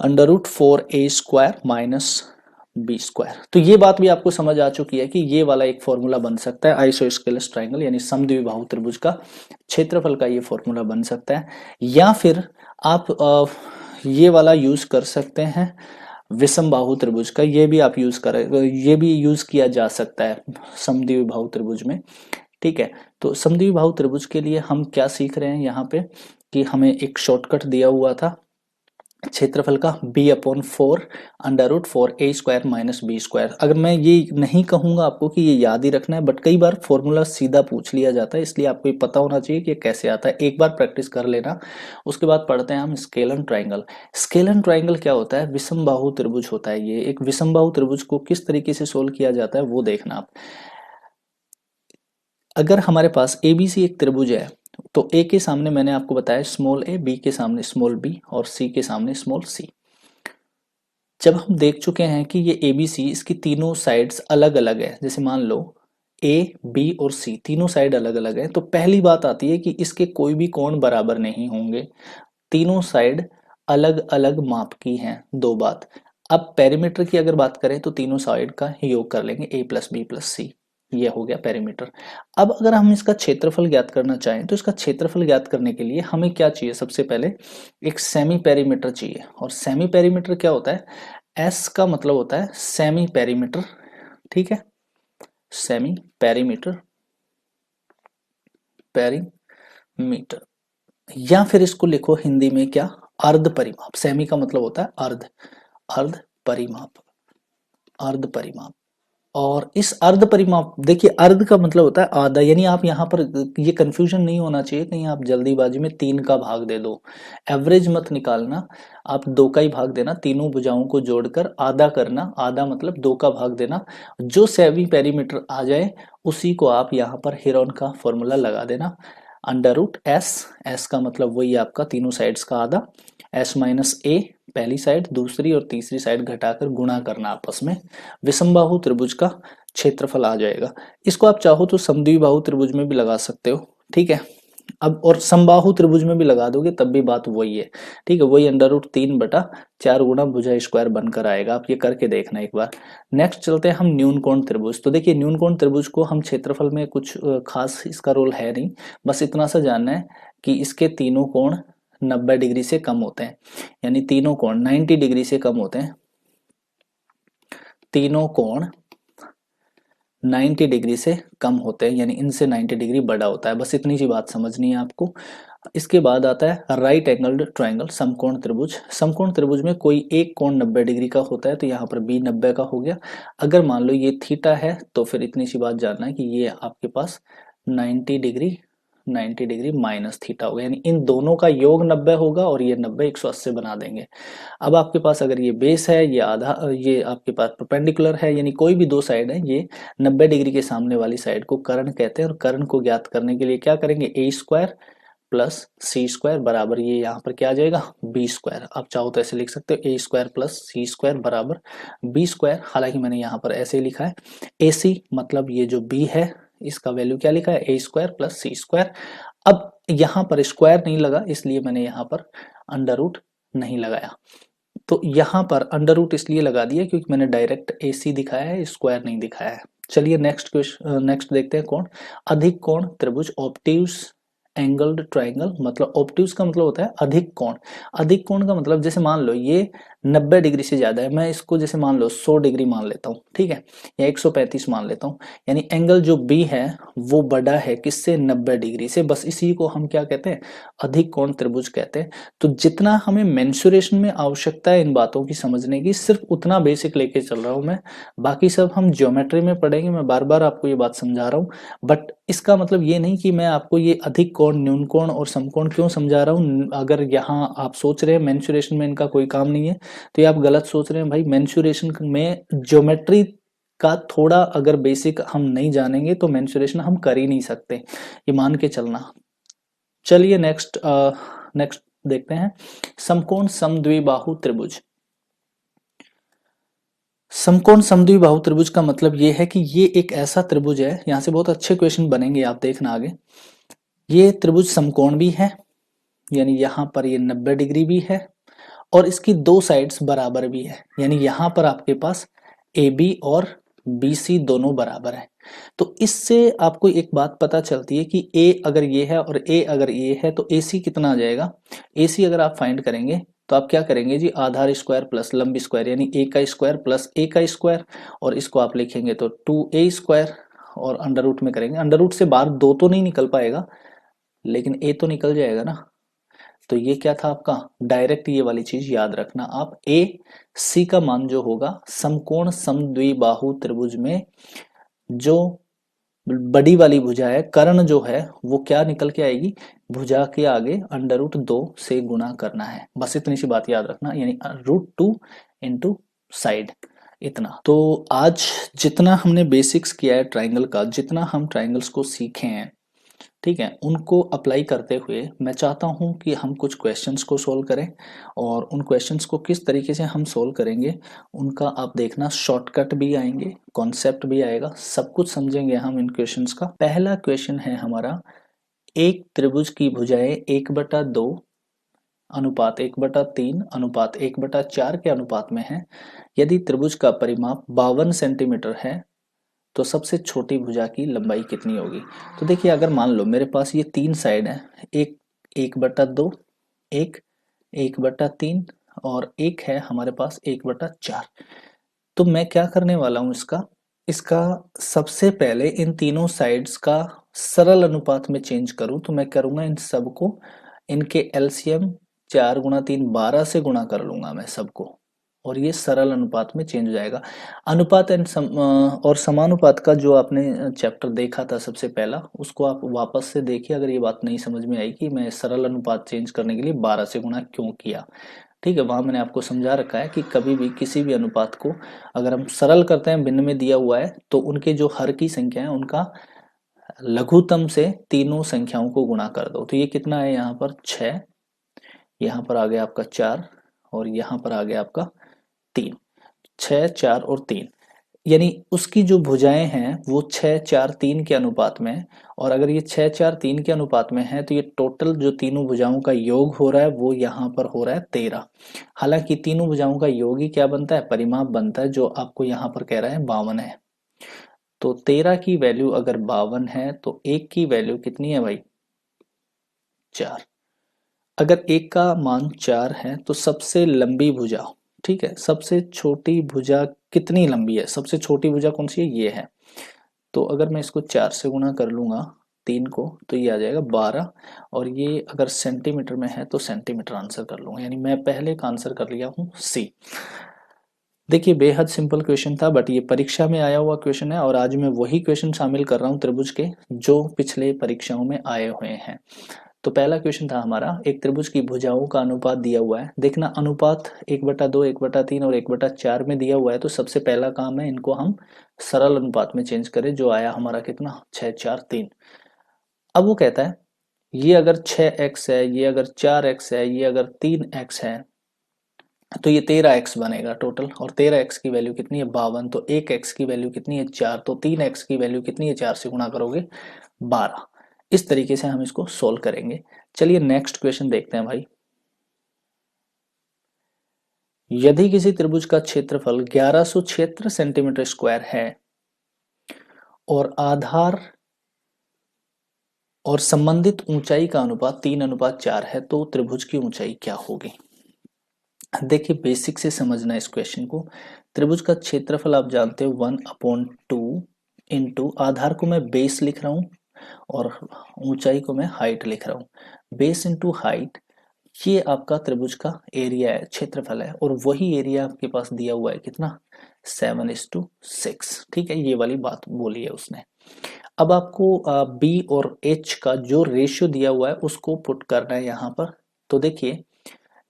under root 4a² minus b²। तो ये बात भी आपको समझ आ चुकी है कि ये वाला एक फॉर्मूला बन सकता है आइसोस्केलस ट्रायंगल यानी समद्विबाहु त्रिभुज का क्षेत्रफल का ये फॉर्मूला बन सकता है। या फिर आप ये वाला यूज कर सकते हैं विषमबाहु त्रिभुज का, ये भी आप यूज कर, ये भी यूज किया जा सकता है समद्विबाहु त्रिभुज में। ठीक है, तो समद्विबाहु त्रिभुज के लिए हम क्या सीख रहे हैं यहाँ पे कि हमें एक शॉर्टकट दिया हुआ था क्षेत्रफल का b/4 under root 4a² minus b²। अगर मैं ये नहीं कहूंगा आपको कि ये याद ही रखना है, बट कई बार फॉर्मूला सीधा पूछ लिया जाता है, इसलिए आपको ये पता होना चाहिए कि ये कैसे आता है। एक बार प्रैक्टिस कर लेना, उसके बाद पढ़ते हैं हम स्केलन ट्राइंगल। स्केलन ट्राइंगल क्या होता है, विषमबाहु त्रिभुज होता है। ये एक विषमबाहु त्रिभुज को किस तरीके से सोल्व किया जाता है वो देखना आप। अगर हमारे पास एबीसी एक त्रिभुज है तो ए के सामने मैंने आपको बताया स्मॉल ए, बी के सामने स्मॉल बी और सी के सामने स्मॉल सी। जब हम देख चुके हैं कि ये एबीसी इसकी तीनों साइड्स अलग अलग है, जैसे मान लो ए बी और सी तीनों साइड अलग अलग है, तो पहली बात आती है कि इसके कोई भी कोण बराबर नहीं होंगे, तीनों साइड अलग अलग माप की हैं। दो बात। अब पेरीमीटर की अगर बात करें तो तीनों साइड का योग कर लेंगे a प्लस बी प्लस सी, ये हो गया पेरीमीटर। अब अगर हम इसका क्षेत्रफल ज्ञात करना चाहें तो इसका क्षेत्रफल ज्ञात करने के लिए हमें क्या चाहिए, सबसे पहले एक सेमी पेरीमीटर चाहिए। और सेमी पेरीमीटर क्या होता है, एस का मतलब होता है सेमी पेरीमीटर। ठीक है, सेमी पेरीमीटर, पेरीमीटर, या फिर इसको लिखो हिंदी में क्या, अर्ध परिमाप। सेमी का मतलब होता है अर्ध, अर्ध परिमाप, अर्ध परिमाप। और इस अर्ध परिमाप, देखिए अर्ध का मतलब होता है आधा, यानी आप यहाँ पर ये कंफ्यूजन नहीं होना चाहिए कहीं आप जल्दीबाजी में 3 का भाग दे दो, एवरेज मत निकालना, आप 2 का ही भाग देना, तीनों भुजाओं को जोड़कर आधा करना, आधा मतलब 2 का भाग देना, जो सेमी पेरीमीटर आ जाए उसी को आप यहाँ पर हेरोन का फॉर्मूला लगा देना, अंडर रूट एस, एस का मतलब वही आपका तीनों साइड्स का आधा, एस माइनस ए पहली साइड, दूसरी और तीसरी साइड घटाकर गुणा करना आपस में, विषमबाहु त्रिभुज का क्षेत्रफल आ जाएगा। इसको आप चाहो तो समद्विबाहु त्रिभुज में भी लगा सकते हो। ठीक है, अब और समबाहु त्रिभुज में भी लगा दोगे तब भी बात वही है। ठीक है, वही अंडर रूट 3/4 गुणा भुजा स्क्वायर बनकर आएगा, आप ये करके देखना एक बार। नेक्स्ट चलते हैं हम न्यून कोण त्रिभुज। तो देखिए न्यून कोण त्रिभुज को हम क्षेत्रफल में कुछ खास इसका रोल है नहीं, बस इतना सा जानना है कि इसके तीनों कोण 90 डिग्री से कम होते हैं, यानी तीनों कोण 90 डिग्री से कम होते हैं, तीनों कोण 90 डिग्री से कम होते हैं, यानी इनसे 90 डिग्री बड़ा होता है। बस इतनी सी बात समझनी है आपको। इसके बाद आता है राइट एंगल्ड ट्राइंगल, समकोण त्रिभुज। समकोण त्रिभुज में कोई एक कोण 90 डिग्री का होता है, तो यहाँ पर बी 90 का हो गया। अगर मान लो ये थीटा है तो फिर इतनी सी बात जानना है कि ये आपके पास 90 डिग्री, 90 डिग्री माइनस थीटा होगा, यानी इन दोनों का योग 90 होगा और ये 90 180 बना देंगे। अब आपके पास अगर ये बेस है, ये आधा, ये आपके पास परपेंडिकुलर है, यानी कोई भी दो साइड है, ये 90 डिग्री के सामने वाली साइड को कर्ण कहते हैं। और कर्ण को ज्ञात करने के लिए क्या करेंगे, a² प्लस c² बराबर ये यहाँ पर क्या आ जाएगा, b²। आप चाहो तो ऐसे लिख सकते हो a² प्लस c² बराबर b²। हालांकि मैंने यहाँ पर ऐसे लिखा है ac, मतलब ये जो b है इसका वैल्यू क्या लिखा है, a² प्लस c²। अब यहाँ पर स्क्वायर नहीं लगा इसलिए मैंने यहाँ पर अंडर रूट नहीं लगाया, तो यहाँ पर अंडर रूट इसलिए लगा दिया क्योंकि मैंने डायरेक्ट AC दिखाया है, स्क्वायर नहीं दिखाया है। चलिए नेक्स्ट क्वेश्चन, नेक्स्ट देखते हैं कौन, अधिक कोण त्रिभुज, ऑब्ट्यूज एंगल्ड ट्राइंगल। मतलब ऑब्ट्यूज का मतलब होता है अधिक कोण। अधिक कोण का मतलब जैसे मान लो ये 90 डिग्री से ज़्यादा है, मैं इसको जैसे मान लो 100 डिग्री मान लेता हूँ, ठीक है, या 135 मान लेता हूँ, यानी एंगल जो बी है वो बड़ा है किससे, 90 डिग्री से। बस इसी को हम क्या कहते हैं, अधिक कोण त्रिभुज कहते हैं। तो जितना हमें मेंसुरेशन में आवश्यकता है इन बातों की समझने की, सिर्फ उतना बेसिक लेके चल रहा हूँ मैं, बाकी सब हम ज्योमेट्री में पढ़ेंगे। मैं बार बार आपको ये बात समझा रहा हूँ, बट इसका मतलब ये नहीं कि मैं आपको ये अधिक कोण, न्यून कोण और समकोण क्यों समझा रहा हूँ। अगर यहाँ आप सोच रहे हैं मेंसुरेशन में इनका कोई काम नहीं है, तो ये आप गलत सोच रहे हैं भाई। मेंसुरेशन में ज्योमेट्री का थोड़ा अगर बेसिक हम नहीं जानेंगे तो मेंसुरेशन हम कर ही नहीं सकते, ये मान के चलना। चलिए नेक्स्ट नेक्स्ट देखते हैं, समकोण समद्विबाहु त्रिभुज। समकोण समद्विबाहु त्रिभुज का मतलब ये है कि ये एक ऐसा त्रिभुज है, यहां से बहुत अच्छे क्वेश्चन बनेंगे, आप देखना आगे। ये त्रिभुज समकोण भी है, यानी यहां पर ये 90 डिग्री भी है, और इसकी दो साइड्स बराबर भी है, यानी यहां पर आपके पास ए बी और बी सी दोनों बराबर है। तो इससे आपको एक बात पता चलती है कि ए अगर ये है और ए अगर ये है तो ए सी कितना आ जाएगा। ए सी अगर आप फाइंड करेंगे तो आप क्या करेंगे जी, आधार स्क्वायर प्लस लंब स्क्वायर, यानी ए का स्क्वायर प्लस ए का स्क्वायर, और इसको आप लिखेंगे तो 2a स्क्वायर, और अंडर रूट में करेंगे। अंडर रूट से बाहर दो तो नहीं निकल पाएगा, लेकिन ए तो निकल जाएगा ना। तो ये क्या था आपका, डायरेक्ट ये वाली चीज याद रखना आप, ए सी का मान जो होगा समकोण समद्विबाहु त्रिभुज में, जो बड़ी वाली भुजा है, कर्ण जो है वो क्या निकल के आएगी, भुजा के आगे अंडर रूट 2 से गुणा करना है, बस इतनी सी बात याद रखना, यानी √2 इंटू साइड, इतना। तो आज जितना हमने बेसिक्स किया है ट्राइंगल का, जितना हम ट्राइंगल्स को सीखे हैं, ठीक है, उनको अप्लाई करते हुए मैं चाहता हूं कि हम कुछ क्वेश्चंस को सोल्व करें, और उन क्वेश्चंस को किस तरीके से हम सोल्व करेंगे उनका आप देखना, शॉर्टकट भी आएंगे, कॉन्सेप्ट भी आएगा, सब कुछ समझेंगे हम इन क्वेश्चंस का। पहला क्वेश्चन है हमारा, एक त्रिभुज की भुजाएं 1/2 अनुपात 1/3 अनुपात 1/4 के अनुपात में है। यदि त्रिभुज का परिमाप 52 सेंटीमीटर है तो सबसे छोटी भुजा की लंबाई कितनी होगी। तो देखिए, अगर मान लो मेरे पास ये तीन साइड है, एक 1/2, एक 1/3 और एक है हमारे पास 1/4, तो मैं क्या करने वाला हूं, इसका इसका सबसे पहले इन तीनों साइड्स का सरल अनुपात में चेंज करूं, तो मैं करूंगा इन सबको, इनके एलसीएम 4 × 3 12 से गुणा कर लूंगा मैं सबको, और ये सरल अनुपात में चेंज हो जाएगा। अनुपात और समानुपात का जो आपने चैप्टर देखा था सबसे पहला, उसको आप वापस से देखिए, अगर ये बात नहीं समझ में आई कि मैं सरल अनुपात चेंज करने के लिए 12 से गुणा क्यों किया, ठीक है, वहां मैंने आपको समझा रखा है कि कभी भी किसी भी अनुपात को अगर हम सरल करते हैं, भिन्न में दिया हुआ है, तो उनके जो हर की संख्या है उनका लघुत्तम से तीनों संख्याओं को गुणा कर दो। तो ये कितना है, यहाँ पर 6, यहाँ पर आ गया आपका 4, और यहाँ पर आ गया आपका 3, 6 4 और 3, यानी उसकी जो भुजाएं हैं वो 6 4 3 के अनुपात में है। और अगर ये 6 4 3 के अनुपात में है तो ये टोटल जो तीनों भुजाओं का योग हो रहा है वो यहाँ पर हो रहा है 13। हालांकि तीनों भुजाओं का योग ही क्या बनता है, परिमाप बनता है, जो आपको यहाँ पर कह रहा है 52 है। तो 13 की वैल्यू अगर 52 है तो एक की वैल्यू कितनी है भाई, 4। अगर एक का मान 4 है तो सबसे लंबी भुजा, ठीक है, सबसे छोटी भुजा कितनी लंबी है, सबसे छोटी भुजा कौन सी है, ये है। तो अगर मैं इसको 4 से गुणा कर लूंगा 3 को, तो ये आ जाएगा 12, और ये अगर सेंटीमीटर में है तो सेंटीमीटर आंसर कर लूंगा, यानी मैं पहले का आंसर कर लिया हूँ सी। देखिए, बेहद सिंपल क्वेश्चन था, बट ये परीक्षा में आया हुआ क्वेश्चन है, और आज मैं वही क्वेश्चन शामिल कर रहा हूँ त्रिभुज के जो पिछले परीक्षाओं में आए हुए हैं। तो पहला क्वेश्चन था हमारा, एक त्रिभुज की भुजाओं का अनुपात दिया हुआ है। देखना, अनुपात 1/2 1/3 और 1/4 में दिया हुआ है, तो सबसे पहला काम है इनको हम सरल अनुपात में चेंज करें, जो आया हमारा कितना, 6 4 3। अब वो कहता है ये अगर 6x है, ये अगर 4x है, ये अगर 3x है, तो ये 13x बनेगा टोटल, और 13x की वैल्यू कितनी है, 52। तो 1x की वैल्यू कितनी है, 4। तो 3x की वैल्यू कितनी है, 4 से गुणा करोगे 12। इस तरीके से हम इसको सोल्व करेंगे। चलिए नेक्स्ट क्वेश्चन देखते हैं भाई। यदि किसी त्रिभुज का क्षेत्रफल 1176 सेंटीमीटर स्क्वायर है और आधार और संबंधित ऊंचाई का अनुपात 3:4 है, तो त्रिभुज की ऊंचाई क्या होगी। देखिए बेसिक से समझना इस क्वेश्चन को। त्रिभुज का क्षेत्रफल आप जानते हो 1/2 इंटू, आधार को मैं बेस लिख रहा हूँ और ऊंचाई को मैं हाइट लिख रहा हूँ। बेस इंटू हाइट, ये आपका त्रिभुज का एरिया है, क्षेत्रफल है, और वही एरिया आपके पास दिया हुआ है कितना, 7:6। ठीक है, ये वाली बात बोली है उसने। अब आपको बी और एच का जो रेशियो दिया हुआ है उसको पुट करना है यहाँ पर। तो देखिए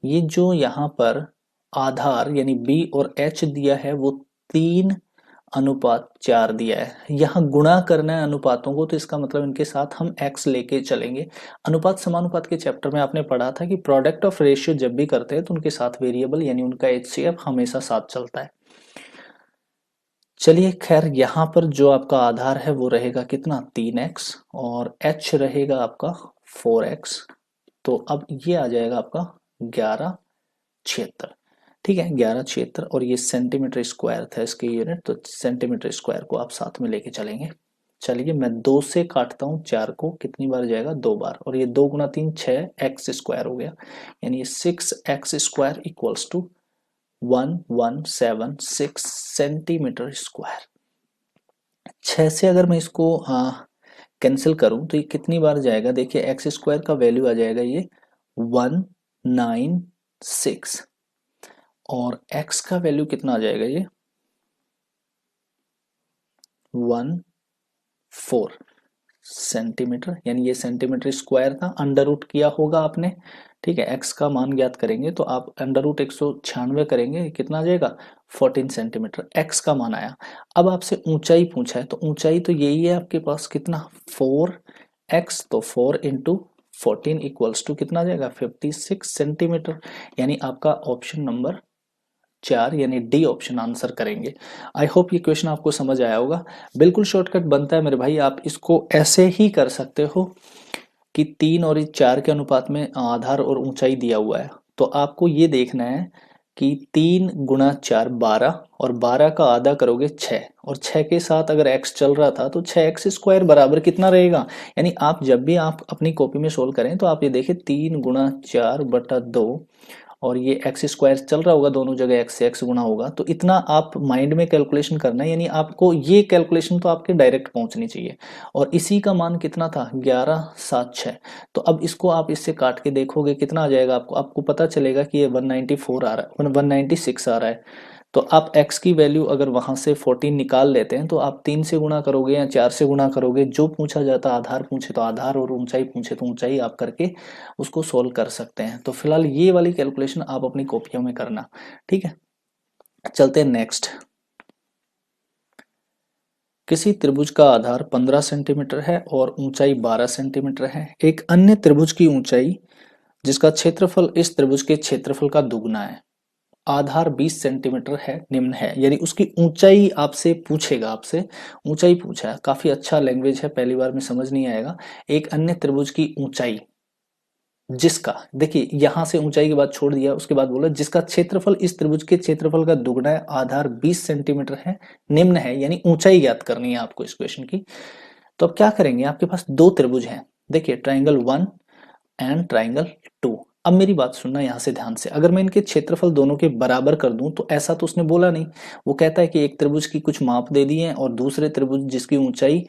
ये जो यहाँ पर आधार यानी बी और एच दिया है वो 3:4 दिया है। यहाँ गुणा करना है अनुपातों को, तो इसका मतलब इनके साथ हम x लेके चलेंगे। अनुपात समानुपात के चैप्टर में आपने पढ़ा था कि प्रोडक्ट ऑफ रेशियो जब भी करते हैं तो उनके साथ वेरिएबल यानी उनका एचसीएफ हमेशा साथ चलता है। चलिए खैर, यहाँ पर जो आपका आधार है वो रहेगा कितना, 3x, और h रहेगा आपका 4x। तो अब ये आ जाएगा आपका 11 76। ठीक है, 11 76, और ये सेंटीमीटर स्क्वायर था इसके यूनिट, तो सेंटीमीटर स्क्वायर को आप साथ में लेके चलेंगे। चलिए मैं 2 से काटता हूँ 4 को, कितनी बार जाएगा, 2 बार, और ये 2 × 3 6x² हो गया, यानी 6x² equals to 1176 centimetre square. 6 से अगर मैं इसको कैंसिल करूं तो ये कितनी बार जाएगा, देखिए x² का वैल्यू आ जाएगा ये 196, और x का वैल्यू कितना आ जाएगा ये 14 सेंटीमीटर, यानी ये सेंटीमीटर स्क्वायर था, अंडर रूट किया होगा आपने। ठीक है, x का मान ज्ञात करेंगे तो आप अंडर रूट 196 करेंगे, कितना आ जाएगा 14 सेंटीमीटर, x का मान आया। अब आपसे ऊंचाई पूछा है, तो ऊंचाई तो यही है आपके पास, कितना 4x, तो 4 इंटू 14 इक्वल्स टू कितना आ जाएगा 56 सेंटीमीटर, यानी आपका ऑप्शन नंबर 4 यानी डी ऑप्शन आंसर करेंगे। आई होप ये क्वेश्चन आपको समझ आया होगा। बिल्कुल शॉर्टकट बनता है मेरे भाई, आप इसको ऐसे ही कर सकते हो कि 3 और 4 के अनुपात में आधार और ऊंचाई दिया हुआ है, तो आपको ये देखना है कि 3 × 4 12, और 12 का आधा करोगे 6, और 6 के साथ अगर x चल रहा था तो 6x² बराबर कितना रहेगा। यानी आप जब भी आप अपनी कॉपी में सोल्व करें तो आप ये देखें 3 × 4/2, और ये x² चल रहा होगा, दोनों जगह x से x गुना होगा, तो इतना आप माइंड में कैलकुलेशन करना है, यानी आपको ये कैलकुलेशन तो आपके डायरेक्ट पहुंचनी चाहिए। और इसी का मान कितना था 1176। तो अब इसको आप इससे काट के देखोगे कितना आ जाएगा, आपको आपको पता चलेगा कि ये 194 आ रहा है, 196 आ रहा है। तो आप x की वैल्यू अगर वहां से 14 निकाल लेते हैं तो आप 3 से गुणा करोगे या 4 से गुणा करोगे, जो पूछा जाता आधार पूछे तो आधार, और ऊंचाई पूछे तो ऊंचाई, आप करके उसको सोल्व कर सकते हैं। तो फिलहाल ये वाली कैलकुलेशन आप अपनी कॉपियों में करना। ठीक है, चलते हैं नेक्स्ट। किसी त्रिभुज का आधार 15 सेंटीमीटर है और ऊंचाई 12 सेंटीमीटर है। एक अन्य त्रिभुज की ऊंचाई जिसका क्षेत्रफल इस त्रिभुज के क्षेत्रफल का दुगना है, आधार 20 सेंटीमीटर है, निम्न है, यानी उसकी ऊंचाई आपसे पूछेगा, आपसे ऊंचाई पूछा है। काफी अच्छा लैंग्वेज है, पहली बार में समझ नहीं आएगा। एक अन्य त्रिभुज की ऊंचाई जिसका, देखिए यहां से ऊंचाई के बाद छोड़ दिया, उसके बाद बोला जिसका क्षेत्रफल इस त्रिभुज के क्षेत्रफल का दुगना है, आधार 20 सेंटीमीटर है, निम्न है, यानी ऊंचाई ज्ञात करनी है आपको इस क्वेश्चन की। तो अब क्या करेंगे, आपके पास दो त्रिभुज हैं, देखिए ट्राइंगल 1 एंड ट्राइंगल 2। अब मेरी बात सुनना यहां से ध्यान से, अगर मैं इनके क्षेत्रफल दोनों के बराबर कर दूं, तो ऐसा तो उसने बोला नहीं। वो कहता है कि एक त्रिभुज की कुछ माप दे दी है और दूसरे त्रिभुज जिसकी ऊंचाई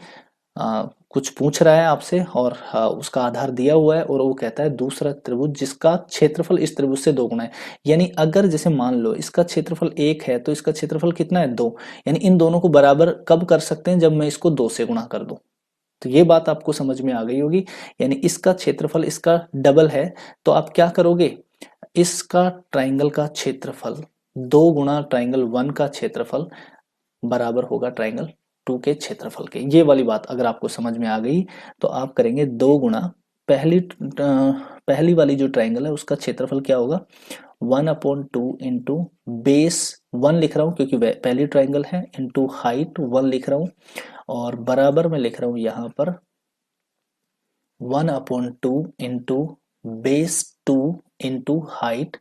कुछ पूछ रहा है आपसे, और उसका आधार दिया हुआ है, और वो कहता है दूसरा त्रिभुज जिसका क्षेत्रफल इस त्रिभुज से दोगुना है। यानी अगर जैसे मान लो इसका क्षेत्रफल 1 है तो इसका क्षेत्रफल कितना है 2, यानी इन दोनों को बराबर कब कर सकते हैं, जब मैं इसको 2 से गुणा कर दूं। तो ये बात आपको समझ में आ गई होगी, यानी इसका क्षेत्रफल इसका डबल है, तो आप क्या करोगे, इसका ट्राइंगल का क्षेत्रफल 2 × ट्राइंगल 1 का क्षेत्रफल बराबर होगा ट्राइंगल 2 के क्षेत्रफल के। ये वाली बात अगर आपको समझ में आ गई तो आप करेंगे 2 × पहली वाली जो ट्राइंगल है उसका क्षेत्रफल क्या होगा, 1/2 इंटू बेस 1 लिख रहा हूँ क्योंकि पहली ट्राइंगल है, इंटू हाइट 1 लिख रहा हूँ, और बराबर में लिख रहा हूँ यहाँ पर 1/2 into base 2 into height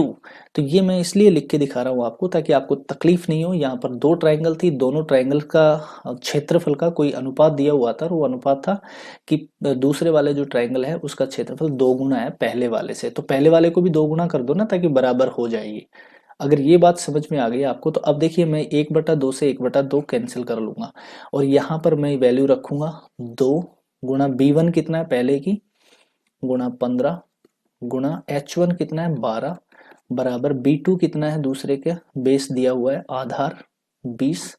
H2। तो ये मैं इसलिए लिख के दिखा रहा हूँ आपको ताकि आपको तकलीफ नहीं हो। यहाँ पर दो ट्रायंगल थी, दोनों ट्रायंगल का क्षेत्रफल का कोई अनुपात दिया हुआ था और वो अनुपात था कि दूसरे वाले जो ट्रायंगल है उसका क्षेत्रफल 2 गुना है पहले वाले से। तो पहले वाले को भी 2 गुना कर दो ना ताकि बराबर हो जाएगी। अगर ये बात समझ में आ गई आपको तो अब देखिए मैं 1/2 से 1/2 कैंसिल कर लूंगा और यहाँ पर मैं वैल्यू रखूंगा 2 गुना B1 कितना है पहले की, गुणा 15 गुणा H1 कितना है 12 बराबर B2 कितना है दूसरे के, बेस दिया हुआ है आधार 20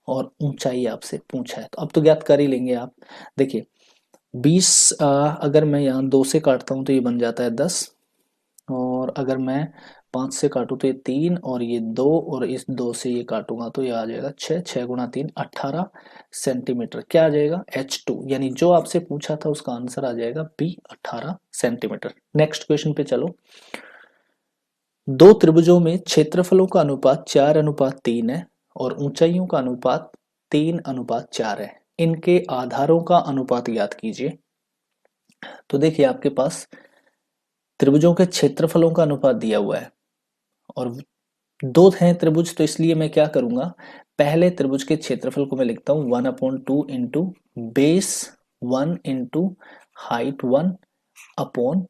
और ऊंचाई आपसे पूछा है। तो अब तो ज्ञात कर ही लेंगे आप। देखिए 20 अगर मैं यहाँ 2 से काटता हूँ तो ये बन जाता है 10 और अगर मैं 5 से काटूँ तो ये 3 और ये 2 और इस 2 से ये काटूंगा तो ये आ जाएगा 6, 6 गुणा 3 18 सेंटीमीटर। क्या आ जाएगा H2, यानी जो आपसे पूछा था उसका आंसर आ जाएगा B 18 सेंटीमीटर। नेक्स्ट क्वेश्चन पे चलो। दो त्रिभुजों में क्षेत्रफलों का अनुपात 4:3 है और ऊंचाइयों का अनुपात 3:4 है। इनके आधारों का अनुपात ज्ञात कीजिए। तो देखिए आपके पास त्रिभुजों के क्षेत्रफलों का अनुपात दिया हुआ है और दो हैं त्रिभुज, तो इसलिए मैं क्या करूंगा, पहले त्रिभुज के क्षेत्रफल को मैं लिखता हूं 1/2 into base 1 into height 1 upon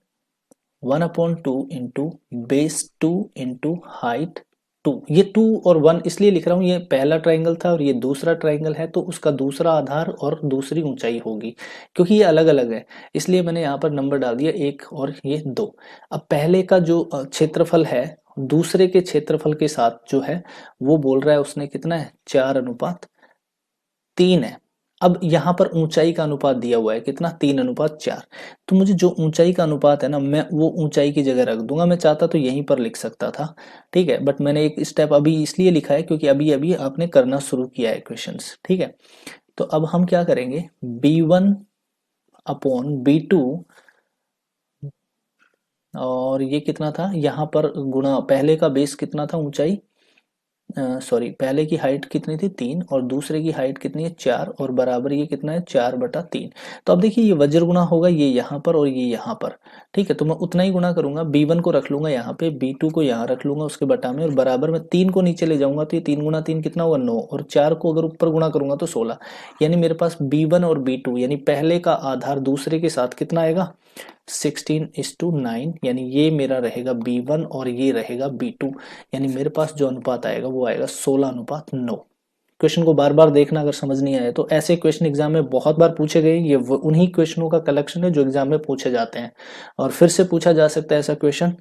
1/2 into base 2 into height 2। ये 2 और 1 इसलिए लिख रहा हूँ, ये पहला ट्राइंगल था और ये दूसरा ट्राइंगल है तो उसका दूसरा आधार और दूसरी ऊंचाई होगी, क्योंकि ये अलग अलग है इसलिए मैंने यहाँ पर नंबर डाल दिया 1 और ये 2। अब पहले का जो क्षेत्रफल है दूसरे के क्षेत्रफल के साथ जो है वो बोल रहा है उसने कितना है 4:3 है। अब यहाँ पर ऊंचाई का अनुपात दिया हुआ है कितना 3:4। तो मुझे जो ऊंचाई का अनुपात है ना मैं वो ऊंचाई की जगह रख दूंगा। मैं चाहता तो यहीं पर लिख सकता था, ठीक है, बट मैंने एक स्टेप अभी इसलिए लिखा है क्योंकि अभी अभी आपने करना शुरू किया है क्वेश्चंस, ठीक है। तो अब हम क्या करेंगे B1 अपॉन B2 और ये कितना था यहाँ पर गुणा पहले का बेस कितना था ऊंचाई, सॉरी पहले की हाइट कितनी थी 3 और दूसरे की हाइट कितनी है 4 और बराबर ये कितना है 4/3। तो अब देखिए ये वज्र गुना होगा ये यहाँ पर और ये यहाँ पर, ठीक है। तो मैं उतना ही गुना करूंगा, B1 को रख लूंगा यहाँ पे, B2 को यहाँ रख लूंगा उसके बटा में और बराबर में 3 को नीचे ले जाऊंगा तो ये 3 गुना 3 कितना होगा 9 और 4 को अगर ऊपर गुना करूंगा तो 16। यानी मेरे पास B1 और B2 यानी पहले का आधार दूसरे के साथ कितना आएगा 16:9, यानी ये मेरा रहेगा B1 और ये रहेगा B2, यानी मेरे पास जो अनुपात आएगा वो आएगा 16:9। क्वेश्चन को बार बार देखना अगर समझ नहीं आया तो, ऐसे क्वेश्चन एग्जाम में बहुत बार पूछे गए, ये उन्हीं क्वेश्चनों का कलेक्शन है जो एग्जाम में पूछे जाते हैं और फिर से पूछा जा सकता है ऐसा क्वेश्चन,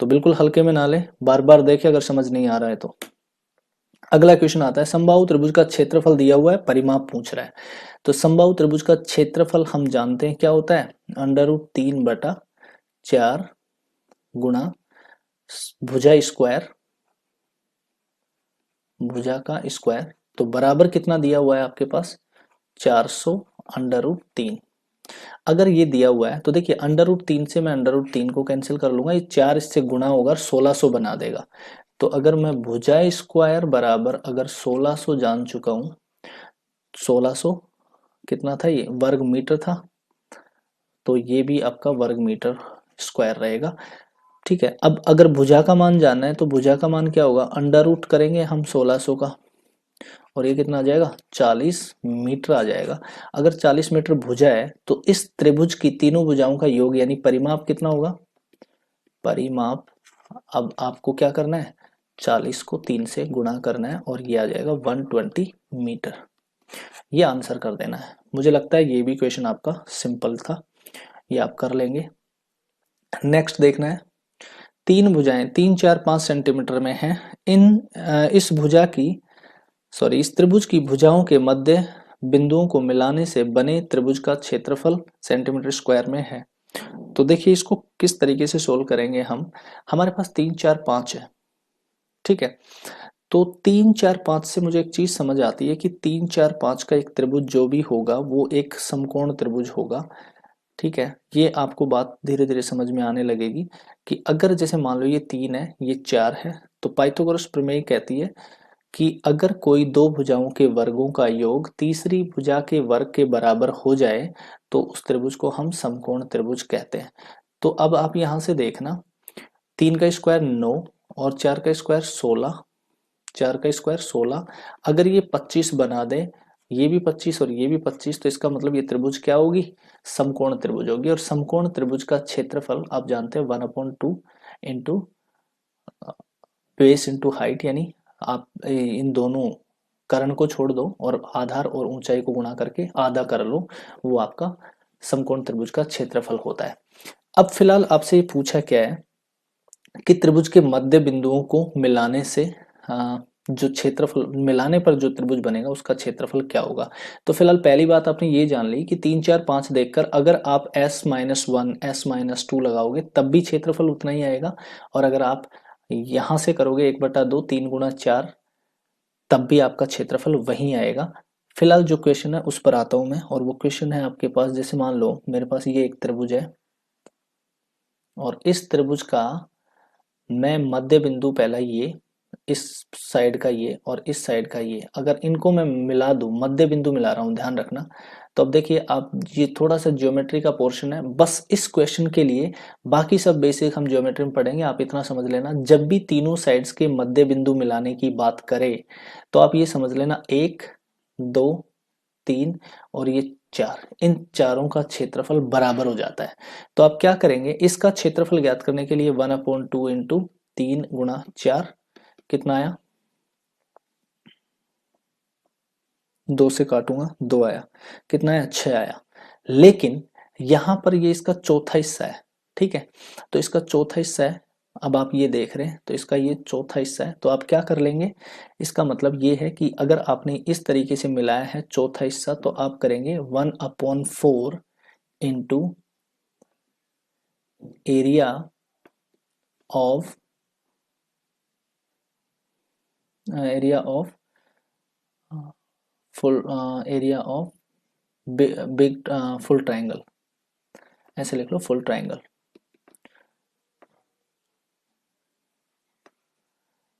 तो बिल्कुल हल्के में ना ले, बार बार देखे अगर समझ नहीं आ रहा है तो। अगला क्वेश्चन आता है समबाहु त्रिभुज का क्षेत्रफल दिया हुआ है, परिमाप पूछ रहा है। तो समबाहु त्रिभुज का क्षेत्रफल हम जानते हैं क्या होता है √3/4 गुणा भुजा स्क्वायर, भुजा का स्क्वायर, तो बराबर कितना दिया हुआ है आपके पास 400√3। अगर ये दिया हुआ है तो देखिए √3 से मैं √3 को कैंसिल कर लूंगा, ये 4 इससे गुणा होगा 1600 बना देगा। तो अगर मैं भुजा स्क्वायर बराबर अगर 1600 जान चुका हूं, 1600 कितना था ये वर्ग मीटर था, तो ये भी आपका वर्ग मीटर स्क्वायर रहेगा, ठीक है। अब अगर भुजा का मान जानना है तो भुजा का मान क्या होगा अंडर रूट करेंगे हम 1600 का और ये कितना आ जाएगा 40 मीटर आ जाएगा। अगर 40 मीटर भुजा है तो इस त्रिभुज की तीनों भुजाओं का योग यानी परिमाप कितना होगा, परिमाप अब आपको क्या करना है 40 को 3 से गुणा करना है और ये आ जाएगा 120 मीटर। ये आंसर कर देना है। मुझे लगता है ये भी क्वेश्चन आपका सिंपल था, ये आप कर लेंगे। नेक्स्ट देखना है तीन भुजाएं 3, 4, 5 सेंटीमीटर में हैं। इस भुजा की इस त्रिभुज की भुजाओं के मध्य बिंदुओं को मिलाने से बने त्रिभुज का क्षेत्रफल सेंटीमीटर स्क्वायर में है। तो देखिए इसको किस तरीके से सोल्व करेंगे हम, हमारे पास 3, 4, 5 है, ठीक है। तो 3, 4, 5 से मुझे एक चीज समझ आती है कि 3, 4, 5 का एक त्रिभुज जो भी होगा वो एक समकोण त्रिभुज होगा, ठीक है। ये आपको बात धीरे धीरे समझ में आने लगेगी कि अगर जैसे मान लो ये 3 है ये 4 है तो पाइथागोरस प्रमेय कहती है कि अगर कोई दो भुजाओं के वर्गों का योग तीसरी भुजा के वर्ग के बराबर हो जाए तो उस त्रिभुज को हम समकोण त्रिभुज कहते हैं। तो अब आप यहां से देखना 3 का स्क्वायर 9 और 4 का स्क्वायर 16, 4 का स्क्वायर 16। अगर ये 25 बना दे, ये भी 25 और ये भी 25, तो इसका मतलब ये त्रिभुज क्या होगी, समकोण त्रिभुज होगी। और समकोण त्रिभुज का क्षेत्रफल आप जानते हैं 1/2 इंटू बेस इंटू हाइट, यानी आप इन दोनों कर्ण को छोड़ दो और आधार और ऊंचाई को गुणा करके आधा कर लो, वो आपका समकोण त्रिभुज का क्षेत्रफल होता है। अब फिलहाल आपसे ये पूछा क्या है कि त्रिभुज के मध्य बिंदुओं को मिलाने से जो क्षेत्रफल मिलाने पर जो त्रिभुज बनेगा उसका क्षेत्रफल क्या होगा। तो फिलहाल पहली बात आपने ये जान ली कि 3 4 5 देखकर अगर आप s-1 s-2 लगाओगे तब भी क्षेत्रफल उतना ही आएगा, और अगर आप यहां से करोगे 1/2 3 गुणा 4 तब भी आपका क्षेत्रफल वही आएगा। फिलहाल जो क्वेश्चन है उस पर आता हूं मैं, और वो क्वेश्चन है आपके पास, जैसे मान लो मेरे पास ये एक त्रिभुज है और इस त्रिभुज का मैं मध्य बिंदु पहला ये, इस साइड का ये और इस साइड का ये, अगर इनको मैं मिला दूं, मध्य बिंदु मिला रहा हूं ध्यान रखना। तो अब देखिए आप, ये थोड़ा सा ज्योमेट्री का पोर्शन है बस इस क्वेश्चन के लिए, बाकी सब बेसिक हम ज्योमेट्री में पढ़ेंगे। आप इतना समझ लेना, जब भी तीनों साइड्स के मध्य बिंदु मिलाने की बात करें तो आप ये समझ लेना 1 2 3 और ये 4, इन चारों का क्षेत्रफल बराबर हो जाता है। तो आप क्या करेंगे, इसका क्षेत्रफल ज्ञात करने के लिए 1/2 इंटू 3 गुणा 4, कितना आया, 2 से काटूंगा 2 आया, कितना आया 6 आया। लेकिन यहां पर ये इसका चौथा हिस्सा है, ठीक है, तो इसका चौथा हिस्सा है। अब आप ये देख रहे हैं तो इसका ये चौथा हिस्सा है, तो आप क्या कर लेंगे, इसका मतलब ये है कि अगर आपने इस तरीके से मिलाया है चौथा हिस्सा, तो आप करेंगे 1/4 into area of area of full area of big full triangle, ऐसे लिख लो फुल ट्राइंगल,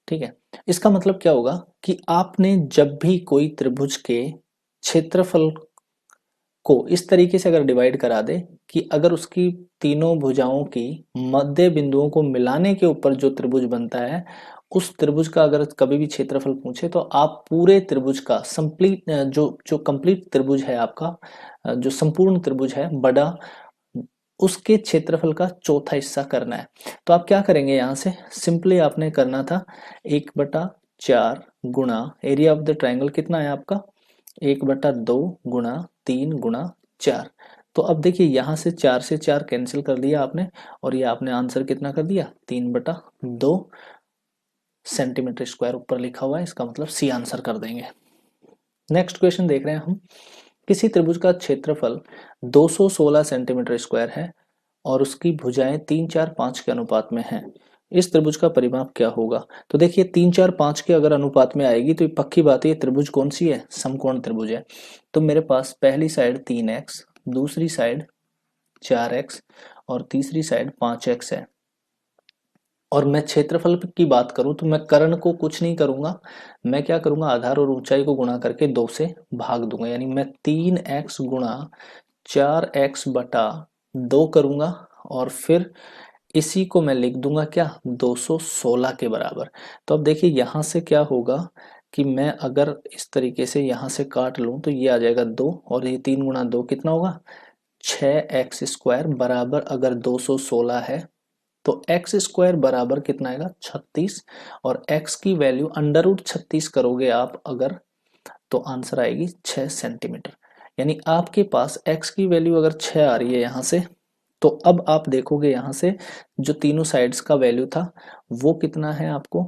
ठीक है। इसका मतलब क्या होगा कि आपने जब भी कोई त्रिभुज के क्षेत्रफल को इस तरीके से अगर डिवाइड करा दे कि अगर उसकी तीनों भुजाओं की मध्य बिंदुओं को मिलाने के ऊपर जो त्रिभुज बनता है, उस त्रिभुज का अगर कभी भी क्षेत्रफल पूछे तो आप पूरे त्रिभुज का संप्लीट जो जो कंप्लीट त्रिभुज है आपका, जो संपूर्ण त्रिभुज है बड़ा, उसके क्षेत्रफल का चौथा हिस्सा करना है। तो आप क्या करेंगे, यहां से सिंपली आपने करना था 1/4 गुणा एरिया ऑफ द ट्राइंगल, कितना है आपका 1/2 गुणा 3 गुणा 4। तो अब देखिए यहां से 4 से 4 कैंसिल कर दिया आपने, और ये आपने आंसर कितना कर दिया 3/2 सेंटीमीटर स्क्वायर ऊपर लिखा हुआ है, इसका मतलब सी आंसर कर देंगे। नेक्स्ट क्वेश्चन देख रहे हैं हम, किसी त्रिभुज का क्षेत्रफल 216 सेंटीमीटर स्क्वायर है और उसकी भुजाएं 3 4 5 के अनुपात में हैं। इस त्रिभुज का परिमाप क्या होगा। तो देखिए 3 4 5 के अगर अनुपात में आएगी तो ये पक्की बात है, ये त्रिभुज कौन सी है, समकोण त्रिभुज है। तो मेरे पास पहली साइड 3x, दूसरी साइड 4x और तीसरी साइड 5x है। और मैं क्षेत्रफल की बात करूं तो मैं कर्ण को कुछ नहीं करूंगा, मैं क्या करूंगा, आधार और ऊंचाई को गुणा करके 2 से भाग दूंगा, यानी मैं 3x गुणा 4x बटा 2 करूंगा, और फिर इसी को मैं लिख दूंगा क्या 216 के बराबर। तो अब देखिए यहां से क्या होगा कि मैं अगर इस तरीके से यहां से काट लूं तो ये आ जाएगा 2, और ये 3 गुणा 2 कितना होगा 6x स्क्वायर बराबर, अगर 216 है तो एक्स स्क्वायर बराबर कितना आएगा 36, और x की वैल्यू अंडर रूट 36 करोगे आप अगर, तो आंसर आएगी 6 सेंटीमीटर। यानी आपके पास x की वैल्यू अगर 6 आ रही है यहां से, तो अब आप देखोगे यहां से जो तीनों साइड्स का वैल्यू था वो कितना है आपको,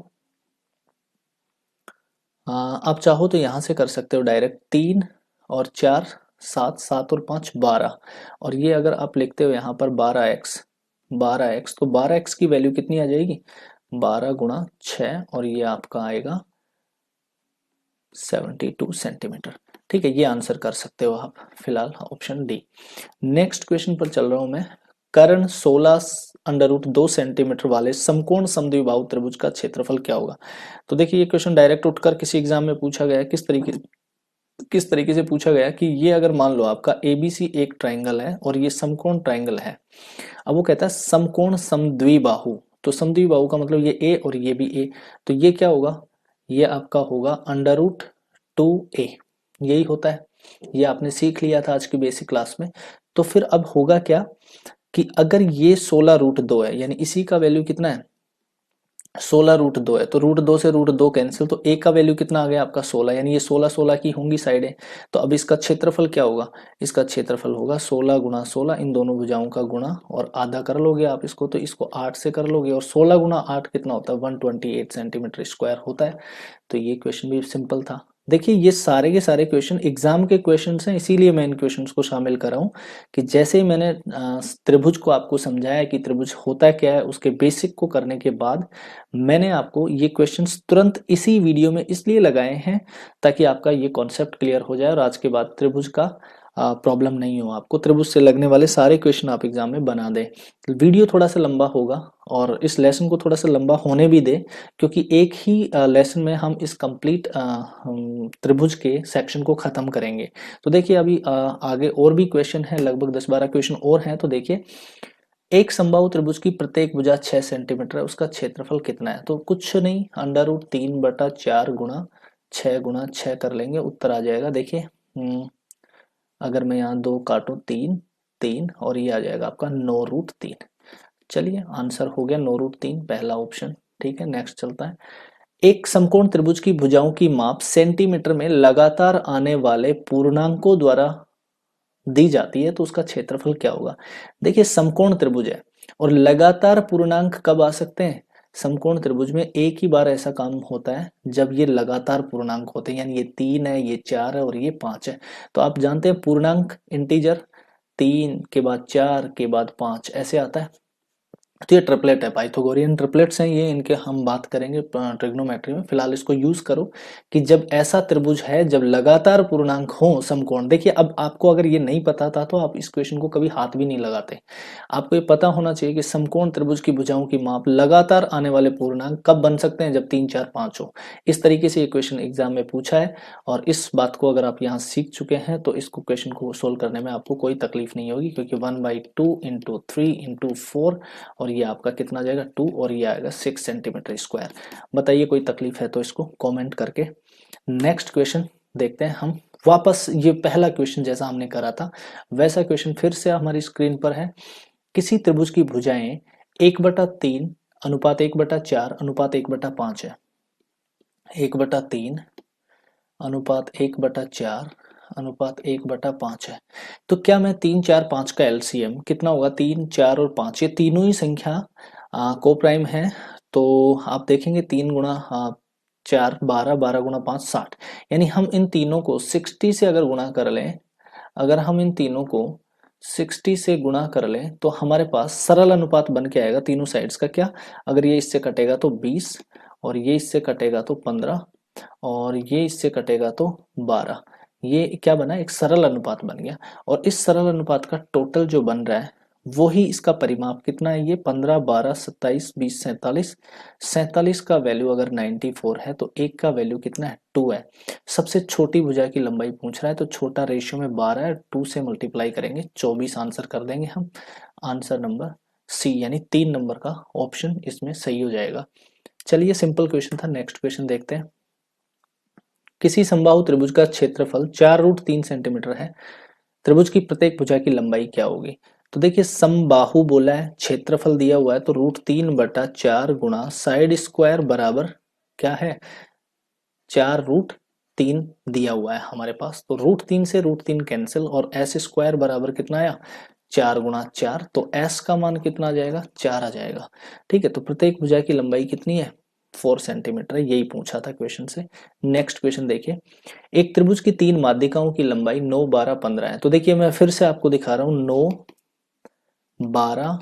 आप चाहो तो यहां से कर सकते हो डायरेक्ट, 3 और 4 7, 7 और 5 12, और ये अगर आप लिखते हो यहाँ पर 12x, तो 12x की वैल्यू कितनी आ जाएगी 12 गुणा 6, और ये आपका आएगा 72 सेंटीमीटर। ठीक है, ये आंसर कर सकते हो आप फिलहाल ऑप्शन डी। नेक्स्ट क्वेश्चन पर चल रहा हूं मैं, कर्ण 16√2 सेंटीमीटर वाले समकोण समद्विबाहु त्रिभुज का क्षेत्रफल क्या होगा। तो देखिए ये क्वेश्चन डायरेक्ट उठकर किसी एग्जाम में पूछा गया है, किस तरीके से पूछा गया कि ये अगर मान लो आपका एबीसी एक ट्राइंगल है और ये समकोण ट्राइंगल है। अब वो कहता है समकोण समद्विबाहु, तो समद्विबाहु का मतलब ये ए और ये भी ए, तो ये क्या होगा, ये आपका होगा √2a, यही होता है। ये आपने सीख लिया था आज की बेसिक क्लास में। तो फिर अब होगा क्या कि अगर ये 16√2 है, यानी इसी का वैल्यू कितना है, 16√2 है, तो √2 से √2 कैंसिल, तो ए का वैल्यू कितना आ गया आपका 16, यानी ये 16 16 की होंगी साइडें। तो अब इसका क्षेत्रफल क्या होगा, इसका क्षेत्रफल होगा 16 गुणा 16, इन दोनों भुजाओं का गुणा और आधा कर लोगे आप इसको, तो इसको 8 से कर लोगे, और 16 गुणा 8 कितना होता है, 128 सेंटीमीटर स्क्वायर होता है। तो ये क्वेश्चन भी सिंपल था। देखिए ये सारे के सारे क्वेश्चन एग्जाम के क्वेश्चंस हैं, इसीलिए मैं इन क्वेश्चंस को शामिल कर रहा हूँ कि जैसे ही मैंने त्रिभुज को आपको समझाया कि त्रिभुज होता क्या है, उसके बेसिक को करने के बाद मैंने आपको ये क्वेश्चंस तुरंत इसी वीडियो में इसलिए लगाए हैं ताकि आपका ये कॉन्सेप्ट क्लियर हो जाए और आज के बाद त्रिभुज का प्रॉब्लम नहीं हो आपको, त्रिभुज से लगने वाले सारे क्वेश्चन आप एग्जाम में बना दें। वीडियो थोड़ा सा लंबा होगा और इस लेसन को थोड़ा सा लंबा होने भी दे, क्योंकि एक ही लेसन में हम इस कंप्लीट त्रिभुज के सेक्शन को खत्म करेंगे। तो देखिए अभी आगे और भी क्वेश्चन है, लगभग 10-12 क्वेश्चन और हैं। तो देखिए एक समबाहु त्रिभुज की प्रत्येक भुजा 6 सेंटीमीटर है, उसका क्षेत्रफल कितना है, तो कुछ नहीं, √3/4 गुणा 6 गुणा 6 कर लेंगे, उत्तर आ जाएगा। देखिए अगर मैं यहाँ 2 काटूं, 3 3 और ये आ जाएगा आपका 9√3। चलिए आंसर हो गया 9√3, पहला ऑप्शन। ठीक है, नेक्स्ट चलता है। एक समकोण त्रिभुज की भुजाओं की माप सेंटीमीटर में लगातार आने वाले पूर्णांकों द्वारा दी जाती है, तो उसका क्षेत्रफल क्या होगा। देखिए समकोण त्रिभुज है और लगातार पूर्णांक कब आ सकते हैं, समकोण त्रिभुज में एक ही बार ऐसा काम होता है जब ये लगातार पूर्णांक होते हैं, यानी ये 3 है, ये 4 है और ये 5 है। तो आप जानते हैं पूर्णांक इंटीजर 3 के बाद 4 के बाद 5 ऐसे आता है। तो ये ट्रिपलेट है, पाइथागोरियन ट्रिपलेट्स हैं ये, इनके हम बात करेंगे ट्रिग्नोमेट्री में। फिलहाल इसको यूज करो कि जब ऐसा त्रिभुज है जब लगातार पूर्णांक हो समकोण। देखिए अब आपको अगर ये नहीं पता था तो आप इस क्वेश्चन को कभी हाथ भी नहीं लगाते। आपको ये पता होना चाहिए कि समकोण त्रिभुज की भुजाओं की माप लगातार आने वाले पूर्णांक कब बन सकते हैं, जब 3 4 5 हो। इस तरीके से ये क्वेश्चन एग्जाम में पूछा है और इस बात को अगर आप यहाँ सीख चुके हैं तो इसको क्वेश्चन को सोल्व करने में आपको कोई तकलीफ नहीं होगी, क्योंकि 1/2 × 3 × 4 और ये आपका कितना जाएगा 2 और ये आएगा 6 सेंटीमीटर स्क्वायर। बताइए कोई तकलीफ है तो इसको कमेंट करके। नेक्स्ट क्वेश्चन देखते हैं हम वापस, ये पहला क्वेश्चन जैसा हमने करा था वैसा क्वेश्चन फिर से हमारी स्क्रीन पर है। किसी त्रिभुज की भुजाएं 1/3 अनुपात 1/4 अनुपात 1/5 है। 1/3 अनुपात 1/4 अनुपात 1/5 है। तो क्या मैं 3 4 5 का एलसीएम कितना होगा, 3 4 और 5 ये तीनों ही संख्या को प्राइम है। तो आप देखेंगे 3 गुणा 4 12, 12 गुणा 5 60, यानी हम इन तीनों को 60 से अगर गुणा कर लें, अगर हम इन तीनों को 60 से गुणा कर लें तो हमारे पास सरल अनुपात बन के आएगा तीनों साइड्स का। क्या, अगर ये इससे कटेगा तो 20 और ये इससे कटेगा तो 15 और ये इससे कटेगा तो 12, ये क्या बना, एक सरल अनुपात बन गया। और इस सरल अनुपात का टोटल जो बन रहा है वो ही इसका परिमाप कितना है, ये 15 12 27 20 47, 47 का वैल्यू अगर 94 है तो एक का वैल्यू कितना है, 2 है। सबसे छोटी भुजा की लंबाई पूछ रहा है तो छोटा रेशियो में 12 है, 2 से मल्टीप्लाई करेंगे 24 आंसर कर देंगे हम। आंसर नंबर सी यानी 3 नंबर का ऑप्शन इसमें सही हो जाएगा। चलिए सिंपल क्वेश्चन था, नेक्स्ट क्वेश्चन देखते हैं। किसी समबाहु त्रिभुज का क्षेत्रफल 4√3 सेंटीमीटर है, त्रिभुज की प्रत्येक भुजा की लंबाई क्या होगी। तो देखिए समबाहु बोला है, क्षेत्रफल दिया हुआ है, तो √3/4 गुणा साइड स्क्वायर बराबर क्या है, 4√3 दिया हुआ है हमारे पास। तो √3 से √3 कैंसिल और एस स्क्वायर बराबर कितना आया, 4 गुणा 4, तो एस का मान कितना आ जाएगा, 4 आ जाएगा। ठीक है, तो प्रत्येक भुजा की लंबाई कितनी है, 4 सेंटीमीटर है, यही पूछा था क्वेश्चन से। नेक्स्ट क्वेश्चन देखिए, एक त्रिभुज की 3 माध्यिकाओं की लंबाई 9 12 15 है। तो देखिए मैं फिर से आपको दिखा रहा हूं 9 12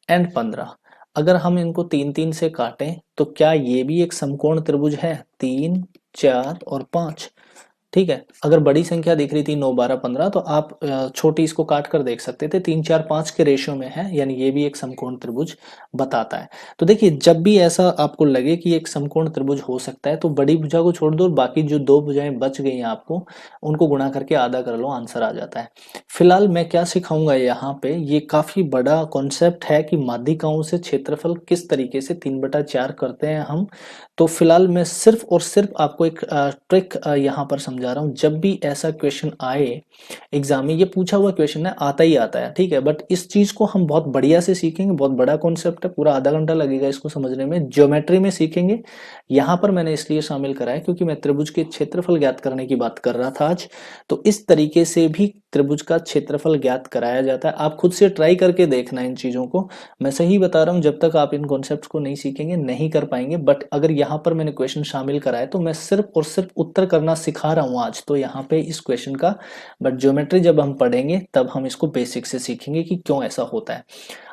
एंड 15, अगर हम इनको 3 3 से काटें तो क्या ये भी एक समकोण त्रिभुज है, 3 4 और 5। ठीक है, अगर बड़ी संख्या दिख रही थी 9 12 15 तो आप छोटी इसको काट कर देख सकते थे, 3 4 5 के रेशियो में है, यानी ये भी एक समकोण त्रिभुज बताता है। तो देखिए जब भी ऐसा आपको लगे कि एक समकोण त्रिभुज हो सकता है तो बड़ी भुजा को छोड़ दो और बाकी जो 2 भुजाएं बच गई हैं आपको उनको गुणा करके आधा कर लो, आंसर आ जाता है। फिलहाल मैं क्या सिखाऊंगा यहाँ पे, ये काफी बड़ा कॉन्सेप्ट है कि माध्यिकाओं से क्षेत्रफल किस तरीके से 3/4 करते हैं हम। तो फिलहाल मैं सिर्फ और सिर्फ आपको एक ट्रिक यहाँ पर समझा रहा हूँ। जब भी ऐसा क्वेश्चन आए एग्जाम में, ये पूछा हुआ क्वेश्चन है, आता ही आता है, ठीक है, बट इस चीज को हम बहुत बढ़िया से सीखेंगे। बहुत बड़ा कॉन्सेप्ट है, पूरा आधा घंटा लगेगा इसको समझने में, ज्योमेट्री में सीखेंगे। यहाँ पर मैंने इसलिए शामिल करा है क्योंकि मैं त्रिभुज के क्षेत्रफल ज्ञात करने की बात कर रहा था आज। तो इस तरीके से भी त्रिभुज का क्षेत्रफल ज्ञात कराया जाता है। आप खुद से ट्राई करके देखना इन चीजों को। मैं सही बता रहा हूँ, जब तक आप इन कॉन्सेप्ट्स को नहीं सीखेंगे नहीं कर पाएंगे। बट अगर यहाँ पर मैंने क्वेश्चन शामिल करा है तो मैं सिर्फ और सिर्फ उत्तर करना सिखा रहा हूँ आज तो यहाँ पे इस क्वेश्चन का। बट ज्योमेट्री जब हम पढ़ेंगे तब हम इसको बेसिक से सीखेंगे कि क्यों ऐसा होता है।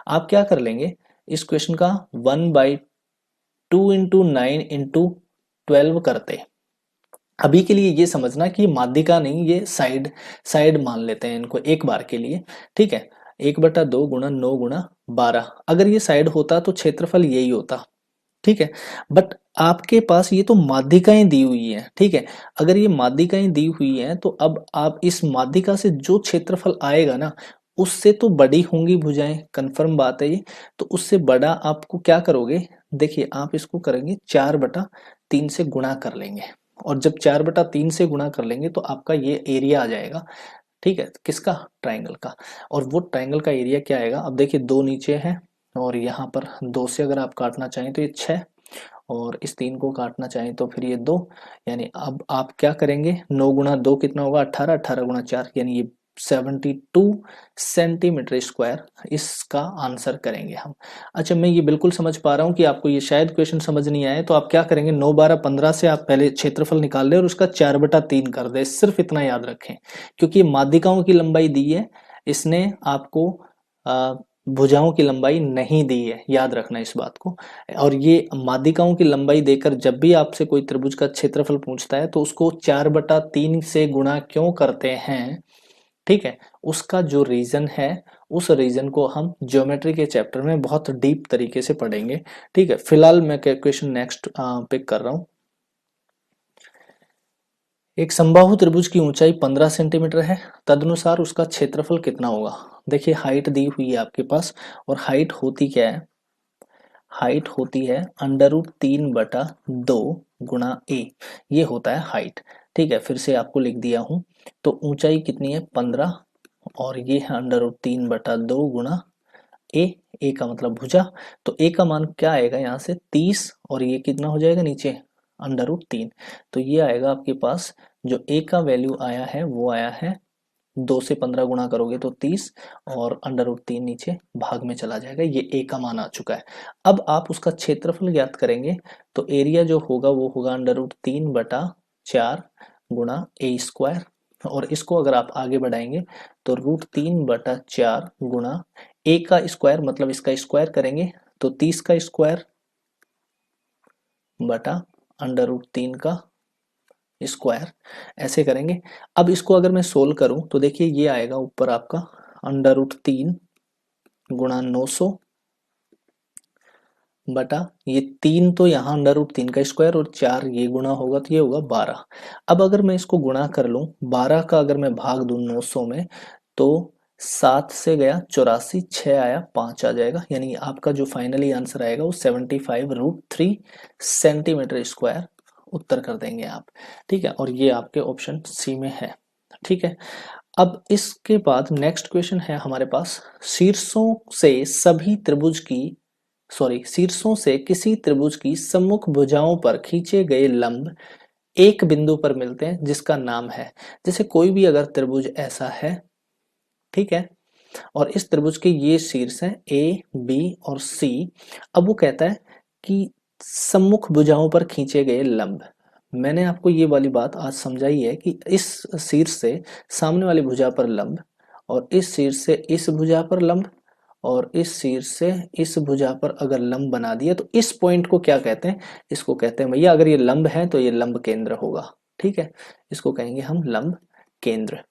आप क्या कर लेंगे, इस क्वेश्चन का 1/2 × 9 × 12 करते। अभी के लिए ये समझना कि ये माध्यिका नहीं, ये साइड साइड मान लेते हैं इनको एक बार के लिए, ठीक है। 1/2 × 9 × 12, अगर ये साइड होता तो क्षेत्रफल यही होता, ठीक है। बट आपके पास ये तो माध्यिकाएं दी हुई हैं, ठीक है। अगर ये माध्यिकाएं दी हुई हैं तो अब आप इस माध्यिका से जो क्षेत्रफल आएगा ना, उससे तो बड़ी होंगी भुजाएं, कंफर्म बात है ये। तो उससे बड़ा आपको क्या करोगे, देखिए आप इसको करेंगे 4/3 से गुणा कर लेंगे। और जब 4/3 से गुणा कर लेंगे तो आपका ये एरिया आ जाएगा, ठीक है, किसका, ट्राइंगल का। और वो ट्राइंगल का एरिया क्या आएगा, अब देखिए 2 नीचे है और यहाँ पर 2 से अगर आप काटना चाहें तो ये 6, और इस 3 को काटना चाहें तो फिर ये 2। यानी अब आप क्या करेंगे, 9 × 2 कितना होगा, 18, 18 × 4 यानी ये 72 सेंटीमीटर स्क्वायर, इसका आंसर करेंगे हम। अच्छा, मैं ये बिल्कुल समझ पा रहा हूँ कि आपको ये शायद क्वेश्चन समझ नहीं आए, तो आप क्या करेंगे, 9, 12, 15 से आप पहले क्षेत्रफल निकाल लें और उसका 4/3 कर दे, सिर्फ इतना याद रखें। क्योंकि ये माध्यिकाओं की लंबाई दी है, इसने आपको भुजाओं की लंबाई नहीं दी है, याद रखना इस बात को। और ये माध्यिकाओं की लंबाई देकर जब भी आपसे कोई त्रिभुज का क्षेत्रफल पूछता है तो उसको 4/3 से गुणा क्यों करते हैं, ठीक है, उसका जो रीजन है, उस रीजन को हम ज्योमेट्री के चैप्टर में बहुत डीप तरीके से पढ़ेंगे, ठीक है। फिलहाल मैं क्वेश्चन नेक्स्ट पिक कर रहा हूं। एक समबाहु त्रिभुज की ऊंचाई 15 सेंटीमीटर है, तदनुसार उसका क्षेत्रफल कितना होगा। देखिए हाइट दी हुई है आपके पास, और हाइट होती क्या है, हाइट होती है √3/2 गुणा ए, ये होता है हाइट, ठीक है। फिर से आपको लिख दिया हूं। तो ऊंचाई कितनी है, 15, और ये है √3/2 गुणा ए। ए का मतलब भुजा, तो ए का मान क्या आएगा यहाँ से 30, और ये कितना हो जाएगा नीचे, √3। तो ये आएगा आपके पास, जो ए का वैल्यू आया है वो आया है 2 से 15 गुणा करोगे तो 30, और √3 नीचे भाग में चला जाएगा, ये ए का मान आ चुका है। अब आप उसका क्षेत्रफल ज्ञात करेंगे, तो एरिया जो होगा वो होगा √3/4 गुणा ए स्क्वायर। और इसको अगर आप आगे बढ़ाएंगे तो √3/4 गुणा ए का स्क्वायर, मतलब इसका स्क्वायर करेंगे तो 30 का स्क्वायर बटा √3 का स्क्वायर, ऐसे करेंगे। अब इसको अगर मैं सोल्व करूं तो देखिए ये आएगा ऊपर आपका √3 गुणा 900 बटा ये 3, तो यहाँ √3 का स्क्वायर, और 4 ये गुणा होगा तो ये होगा 12। अब अगर मैं इसको गुणा कर लूं, 12 का अगर मैं भाग दूं 900 में, तो 7 से गया 84, 6 आया 5 आ जाएगा। यानी आपका जो फाइनली आंसर आएगा वो 75√3 सेंटीमीटर स्क्वायर उत्तर कर देंगे आप, ठीक है। और ये आपके ऑप्शन सी में है, ठीक है। अब इसके बाद नेक्स्ट क्वेश्चन है हमारे पास, शीर्षों से सभी त्रिभुज की शीर्षों से किसी त्रिभुज की सम्मुख भुजाओं पर खींचे गए लंब एक बिंदु पर मिलते हैं जिसका नाम है। जैसे कोई भी अगर त्रिभुज ऐसा है, ठीक है, और इस त्रिभुज के ये शीर्ष हैं ए, बी और सी। अब वो कहता है कि सम्मुख भुजाओं पर खींचे गए लंब। मैंने आपको ये वाली बात आज समझाई है कि इस शीर्ष से सामने वाली भुजा पर लंब, और इस शीर्ष से इस भुजा पर लंब, और इस शीर्ष से इस भुजा पर अगर लंब बना दिया तो इस पॉइंट को क्या कहते हैं, इसको कहते हैं भैया, अगर ये लंब है तो ये लंब केंद्र होगा, ठीक है। इसको कहेंगे हम लंब केंद्र,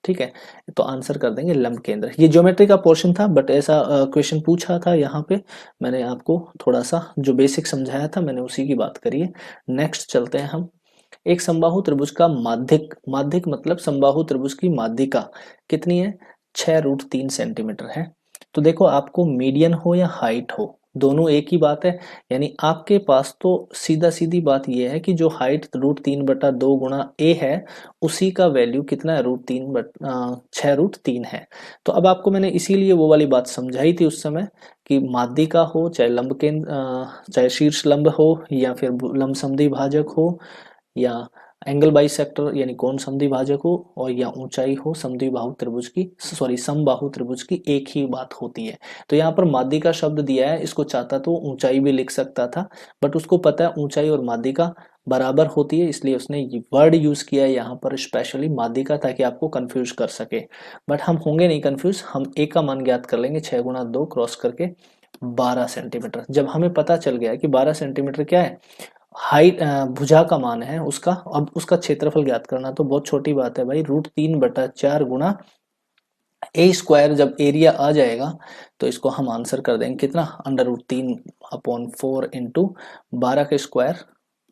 ठीक है। तो आंसर कर देंगे लंब केंद्र। ये ज्योमेट्री का पोर्शन था, बट ऐसा क्वेश्चन पूछा था यहाँ पे, मैंने आपको थोड़ा सा जो बेसिक समझाया था मैंने उसी की बात करी है। नेक्स्ट चलते हैं हम। एक समबाहु त्रिभुज का माध्यिक, माध्यिक मतलब समबाहु त्रिभुज की माध्यिका कितनी है, 6√3 सेंटीमीटर है। तो देखो आपको मीडियन हो या हाइट हो, दोनों एक ही बात है। यानी आपके पास तो सीधा सीधी बात यह है कि जो हाइट √3/2 गुणा ए है, उसी का वैल्यू कितना है, 6√3 है। तो अब आपको मैंने इसीलिए वो वाली बात समझाई थी उस समय कि माध्यिका हो, चाहे लंब केंद्र, चाहे शीर्ष लंब हो, या फिर लंब समद्वि भाजक हो, या एंगल बाइसेक्टर यानी कोण समद्वि भाजक हो, और या ऊंचाई हो समद्विबाहु त्रिभुज की, सॉरी समबाहु त्रिभुज की, एक ही बात होती है। तो यहाँ पर माध्यिका शब्द दिया है, इसको चाहता तो ऊंचाई भी लिख सकता था, बट उसको पता है ऊंचाई और माध्यिका बराबर होती है, इसलिए उसने ये वर्ड यूज किया है यहाँ पर स्पेशली माध्यिका, ताकि आपको कंफ्यूज कर सके। बट हम होंगे नहीं कंफ्यूज, हम ए का मान ज्ञात कर लेंगे, 6 × 2 क्रॉस करके 12 सेंटीमीटर। जब हमें पता चल गया कि 12 सेंटीमीटर क्या है, हाइट, भुजा का मान है उसका, अब उसका क्षेत्रफल ज्ञात करना तो बहुत छोटी बात है भाई, √3/4 गुणा ए स्क्वायर। जब एरिया आ जाएगा तो इसको हम आंसर कर देंगे कितना, √3/4 इंटू 12 का स्क्वायर,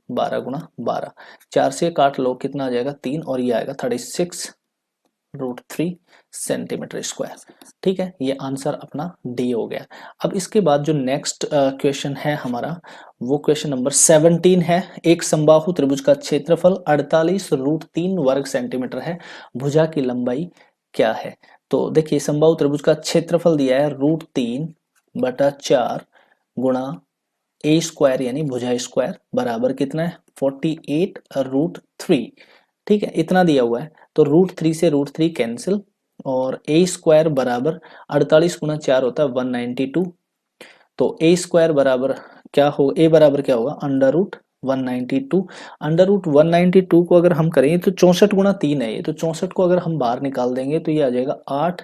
12 × 12, 4 से काट लो कितना आ जाएगा 3, और ये आएगा 36√3 सेंटीमीटर स्क्वायर। ठीक है, ये आंसर अपना डी हो गया। अब इसके बाद जो नेक्स्ट क्वेश्चन है हमारा, वो क्वेश्चन नंबर 17 है। एक समबाहु त्रिभुज का क्षेत्रफल 48√3 वर्ग सेंटीमीटर है, भुजा की लंबाई क्या है। तो देखिए समबाहु त्रिभुज का क्षेत्रफल दिया है √3/4 गुणा ए स्क्वायर यानी भुजा स्क्वायर बराबर कितना है, 48√3। ठीक है, इतना दिया हुआ है, तो √3 से √3 कैंसिल, और ए स्क्वायर बराबर 48 × 4 होता है 192। तो ए स्क्वायर बराबर क्या हो, ए बराबर क्या होगा, √192। √192 को अगर हम करें तो 64 × 3 है ये, तो 64 को अगर हम बाहर निकाल देंगे तो ये आ जाएगा 8,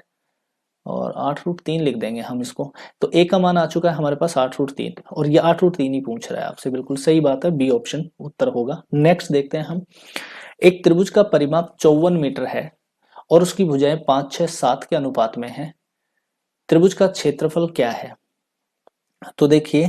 और 8√3 लिख देंगे हम इसको। तो ए का मान आ चुका है हमारे पास 8√3, और ये 8√3 ही पूछ रहा है आपसे, बिल्कुल सही बात है, बी ऑप्शन उत्तर होगा। नेक्स्ट देखते हैं हम, एक त्रिभुज का परिमाप 54 मीटर है और उसकी भुजाएं 5, 6, 7 के अनुपात में है, त्रिभुज का क्षेत्रफल क्या है। तो देखिए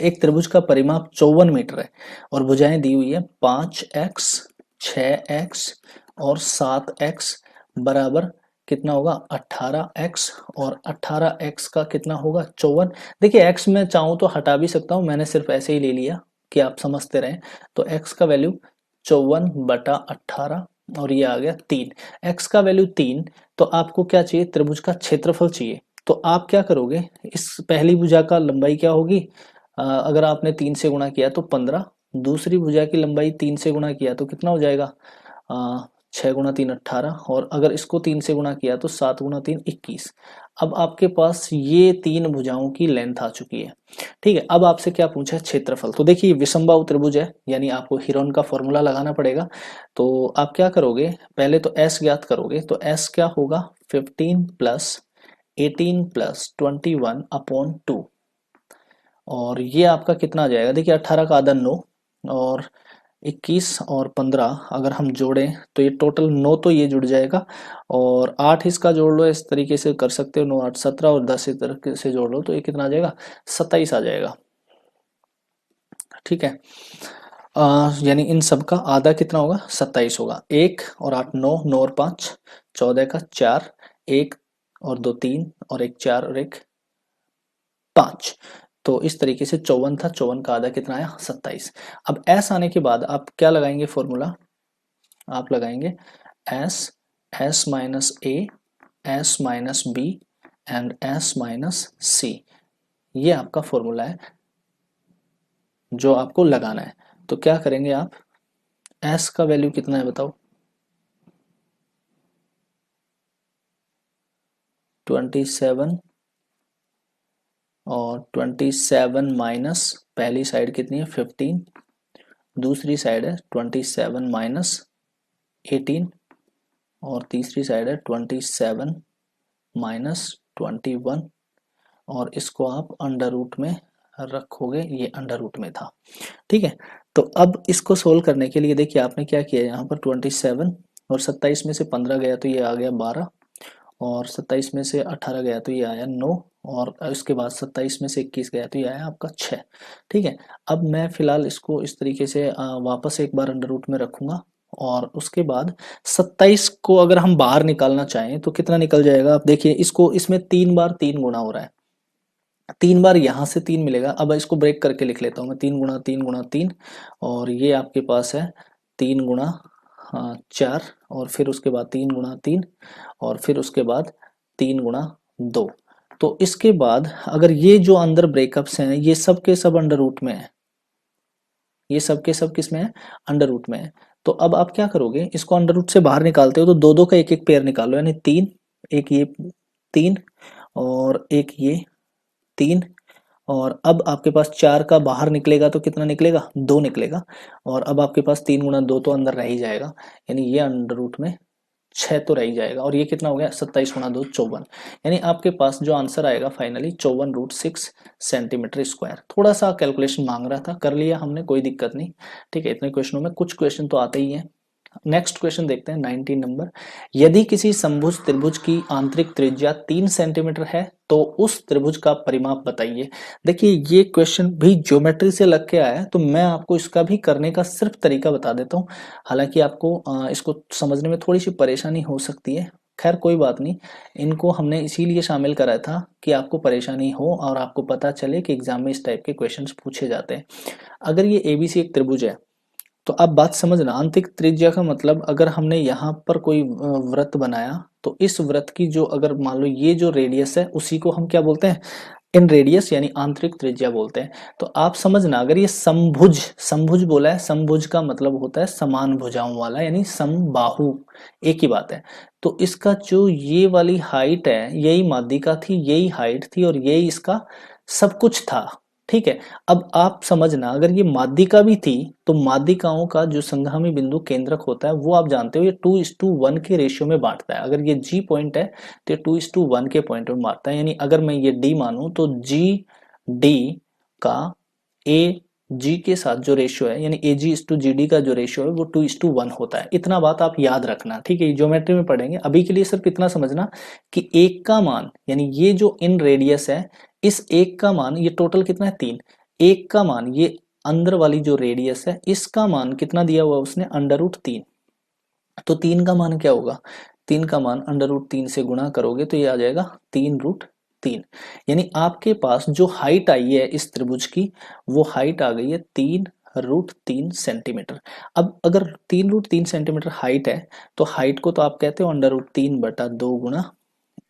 एक त्रिभुज का परिमाप 54 मीटर है और भुजाएं दी हुई है 5x, 6x और 7x बराबर कितना होगा 18x, और 18x का कितना होगा 54। देखिए x मैं चाहूं तो हटा भी सकता हूं, मैंने सिर्फ ऐसे ही ले लिया कि आप समझते रहें। तो x का वैल्यू 54/18, और ये आ गया 3। x का वैल्यू 3, तो आपको क्या चाहिए, त्रिभुज का क्षेत्रफल चाहिए। तो आप क्या करोगे, इस पहली भुजा का लंबाई क्या होगी, अगर आपने 3 से गुणा किया तो 15, दूसरी भुजा की लंबाई 3 से गुणा किया तो कितना हो जाएगा, 6 × 3 18, और अगर इसको 3 से गुणा किया तो 7 × 3 21। अब आपके पास ये तीन भुजाओं की लेंथ आ चुकी है। ठीक है, अब आपसे क्या पूछा है, क्षेत्रफल। तो देखिए विषमबाहु त्रिभुज है, यानी आपको हीरोन का फॉर्मूला लगाना पड़ेगा। तो आप क्या करोगे, पहले तो s ज्ञात करोगे, तो s क्या होगा, 15 + 18 + 21/2, और ये आपका कितना आ जाएगा, देखिए 18 का आधा 9, और 21 और 15 अगर हम जोड़ें तो ये टोटल 9, तो ये जुड़ जाएगा, और 8 इसका जोड़ लो, इस तरीके से कर सकते हो, 9 8 17, और 10 इस तरीके से जोड़ लो तो ये कितना आ जाएगा, 27 आ जाएगा। ठीक है, यानी इन सब का आधा कितना होगा, 27 होगा। 1 और 8 9, 9 और 5 14 का 4, 1 और 2 3, और 1 4 और 1 5। तो इस तरीके से 54 था, 54 का आधा कितना आया, 27। अब s आने के बाद आप क्या लगाएंगे फॉर्मूला, आप लगाएंगे s, s minus a, s minus b and s minus c। ये आपका फॉर्मूला है जो आपको लगाना है। तो क्या करेंगे आप, s का वैल्यू कितना है बताओ, 27, और 27 माइनस पहली साइड कितनी है 15, दूसरी साइड है 27 माइनस 18, और तीसरी साइड है 27 माइनस 21, और इसको आप अंडर रूट में रखोगे, ये अंडर रूट में था। ठीक है, तो अब इसको सोल्व करने के लिए देखिए आपने क्या किया, यहाँ पर 27 और 27 में से 15 गया तो ये आ गया 12, और 27 में से 18 गया तो ये आया 9, और इसके बाद 27 में से 21 गया तो ये आया आपका 6। ठीक है, अब मैं फिलहाल इसको इस तरीके से वापस एक बार अंडर रूट में रखूंगा, और उसके बाद 27 को अगर हम बाहर निकालना चाहें तो कितना निकल जाएगा? आप देखिए इसको, इसमें 3 बार 3 गुना हो रहा है, 3 बार यहाँ से 3 मिलेगा। अब इसको ब्रेक करके लिख लेता हूँ मैं, 3 गुना 3 गुना 3, और ये आपके पास है 3 गुना 4, और फिर उसके बाद 3 गुना 3, और फिर उसके बाद 3 गुना 2। तो इसके बाद अगर ये जो अंदर ब्रेकअप्स हैं ये सब के सब अंडर रूट में है, ये सब के सब किस में है? अंडर रूट में है। तो अब आप क्या करोगे, इसको अंडर रूट से बाहर निकालते हो तो दो दो का एक एक पेयर निकालो, यानी 3, एक ये 3 और एक ये 3, और अब आपके पास 4 का बाहर निकलेगा तो कितना निकलेगा? 2 निकलेगा, और अब आपके पास 3 गुना 2 तो अंदर रह ही जाएगा, यानी ये अंडर रूट में 6 तो रह ही जाएगा, और ये कितना हो गया? 27 गुना 2 54, यानी आपके पास जो आंसर आएगा फाइनली 54√6 सेंटीमीटर स्क्वायर। थोड़ा सा कैलकुलेशन मांग रहा था, कर लिया हमने, कोई दिक्कत नहीं। ठीक है, इतने क्वेश्चनों में कुछ क्वेश्चन तो आते ही हैं। नेक्स्ट क्वेश्चन देखते हैं 19 नंबर। यदि किसी समभुज त्रिभुज की आंतरिक त्रिज्या 3 सेंटीमीटर है तो उस त्रिभुज का परिमाप बताइए। देखिए ये क्वेश्चन भी ज्योमेट्री से लग के आया है, तो मैं आपको इसका भी करने का सिर्फ तरीका बता देता हूँ। हालांकि आपको इसको समझने में थोड़ी सी परेशानी हो सकती है, खैर कोई बात नहीं। इनको हमने इसीलिए शामिल करा था कि आपको परेशानी हो और आपको पता चले कि एग्जाम में इस टाइप के क्वेश्चंस पूछे जाते हैं। अगर ये एबीसी एक त्रिभुज है तो आप बात समझना, आंतरिक त्रिज्या का मतलब अगर हमने यहाँ पर कोई वृत्त बनाया तो इस वृत्त की जो, अगर मान लो ये जो रेडियस है उसी को हम क्या बोलते हैं? इन रेडियस, यानी आंतरिक त्रिज्या बोलते हैं। तो आप समझना, अगर ये समभुज, समभुज बोला है, समभुज का मतलब होता है समान भुजाओं वाला, यानी समबाहु, एक ही बात है। तो इसका जो ये वाली हाइट है यही माध्यिका थी, यही हाइट थी, और यही इसका सब कुछ था। ठीक है, अब आप समझना, अगर ये माध्यिका भी थी तो माध्यिकाओं का जो संगामी बिंदु केंद्रक होता है वो आप जानते हो, ये 2:1 के रेशियो में बांटता है। अगर ये जी पॉइंट है तो ये 2:1 के पॉइंट में बांटता है, यानी अगर मैं ये डी मानूं तो जी डी का ए जी के साथ जो रेशियो है, यानी ए जी इस टू जी डी का जो रेशियो है वो 2:1 होता है। इतना बात आप याद रखना, ठीक है, ज्योमेट्री में पढ़ेंगे। अभी के लिए सिर्फ इतना समझना कि एक का मान, यानी ये जो इन रेडियस है, इस एक का मान, ये टोटल कितना है? 3। एक का मान, ये अंदर वाली जो रेडियस है इसका मान कितना दिया हुआ उसने? Under root 3। तो 3 का मान क्या होगा? 3 का मान अंडर रूट 3 से गुणा करोगे तो ये आ जाएगा 3√3, यानी आपके पास जो हाइट आई है इस त्रिभुज की वो हाइट आ गई है 3√3 सेंटीमीटर। अब अगर 3√3 सेंटीमीटर हाइट है तो हाइट को तो आप कहते हो अंडर रूट 3/2 गुना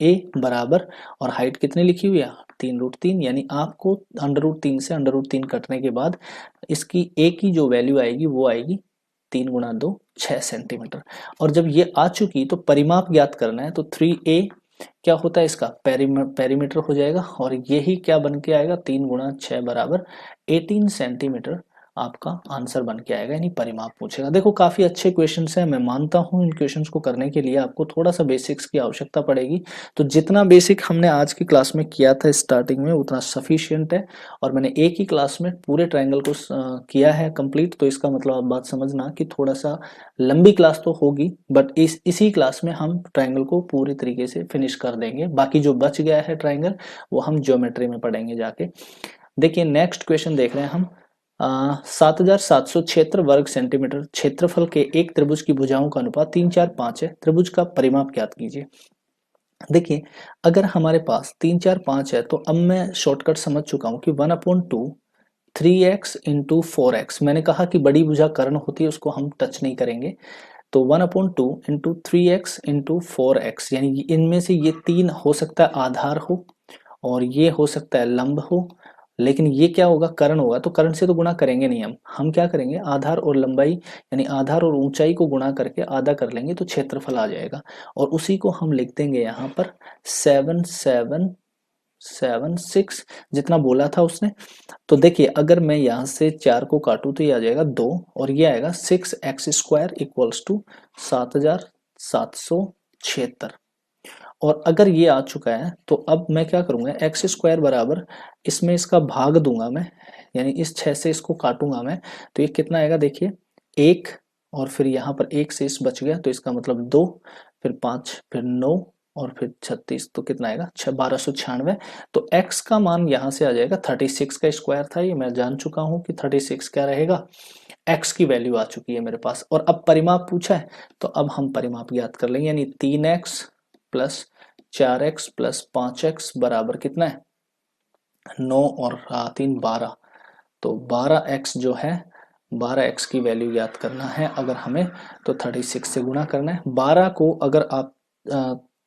ए बराबर, और हाइट कितनी लिखी हुई है? 3√3, यानी आपको अंडर रूट 3 से अंडर रूट 3 कटने के बाद इसकी ए की जो वैल्यू आएगी वो आएगी 3 गुना 2 6 सेंटीमीटर। और जब ये आ चुकी तो परिमाप ज्ञात करना है, तो 3a क्या होता है? इसका पेरीमीटर हो जाएगा, और यही क्या बन के आएगा? 3 गुना 6 बराबर 18 सेंटीमीटर आपका आंसर बन के आएगा, यानी परिमाप पूछेगा। देखो काफी अच्छे क्वेश्चंस हैं, मैं मानता हूं इन क्वेश्चंस को करने के लिए आपको थोड़ा सा बेसिक्स की आवश्यकता पड़ेगी। तो जितना बेसिक हमने आज की क्लास में किया था स्टार्टिंग में उतना सफिशियंट है, और मैंने एक ही क्लास में पूरे ट्रायंगल को किया है कंप्लीट। तो इसका मतलब आप बात समझना कि थोड़ा सा लंबी क्लास तो होगी, बट इसी क्लास में हम ट्रायंगल को पूरी तरीके से फिनिश कर देंगे। बाकी जो बच गया है ट्रायंगल वो हम ज्योमेट्री में पढ़ेंगे जाके। देखिए नेक्स्ट क्वेश्चन देख रहे हैं हम। 7,776 वर्ग सेंटीमीटर क्षेत्रफल के एक त्रिभुज की भुजाओं का अनुपात 3 4 5 है, त्रिभुज का परिमाप ज्ञात कीजिए। देखिए अगर हमारे पास 3 4 5 है तो अब मैं शॉर्टकट समझ चुका हूं कि 1/2 3x इंटू 4x, मैंने कहा कि बड़ी भुजा कर्ण होती है उसको हम टच नहीं करेंगे। तो 1/2 इंटू 3x इंटू 4x, यानी इनमें से ये 3 हो सकता है आधार हो और ये हो सकता है लंब हो, लेकिन ये क्या होगा? कर्ण होगा। तो कर्ण से तो गुणा करेंगे नहीं, हम क्या करेंगे? आधार और लंबाई, यानी आधार और ऊंचाई को गुणा करके आधा कर लेंगे तो क्षेत्रफल आ जाएगा, और उसी को हम लिख देंगे यहाँ पर 7776 जितना बोला था उसने। तो देखिए अगर मैं यहाँ से 4 को काटूं तो ये आ जाएगा 2, और ये आएगा 6x² इक्वल्स टू 7776। और अगर ये आ चुका है तो अब मैं क्या करूंगा? x² बराबर, इसमें इसका भाग दूंगा मैं, यानी इस 6 से इसको काटूंगा मैं, तो ये कितना आएगा? देखिए 1, और फिर यहाँ पर 1 से इस बच गया तो इसका मतलब 2, फिर 5, फिर 9, और फिर 36 तो कितना आएगा 1296। तो x का मान यहाँ से आ जाएगा 36 का स्क्वायर था, ये मैं जान चुका हूँ कि 36 क्या रहेगा, x की वैल्यू आ चुकी है मेरे पास। और अब परिमाप पूछा है तो अब हम परिमाप ज्ञात कर लेंगे, यानी 3x plus 4x plus 5x बराबर कितना है 9 और 3 12। तो 12x जो है 12x की वैल्यू याद करना है अगर हमें, तो 36 से गुणा करना है। 12 को अगर आप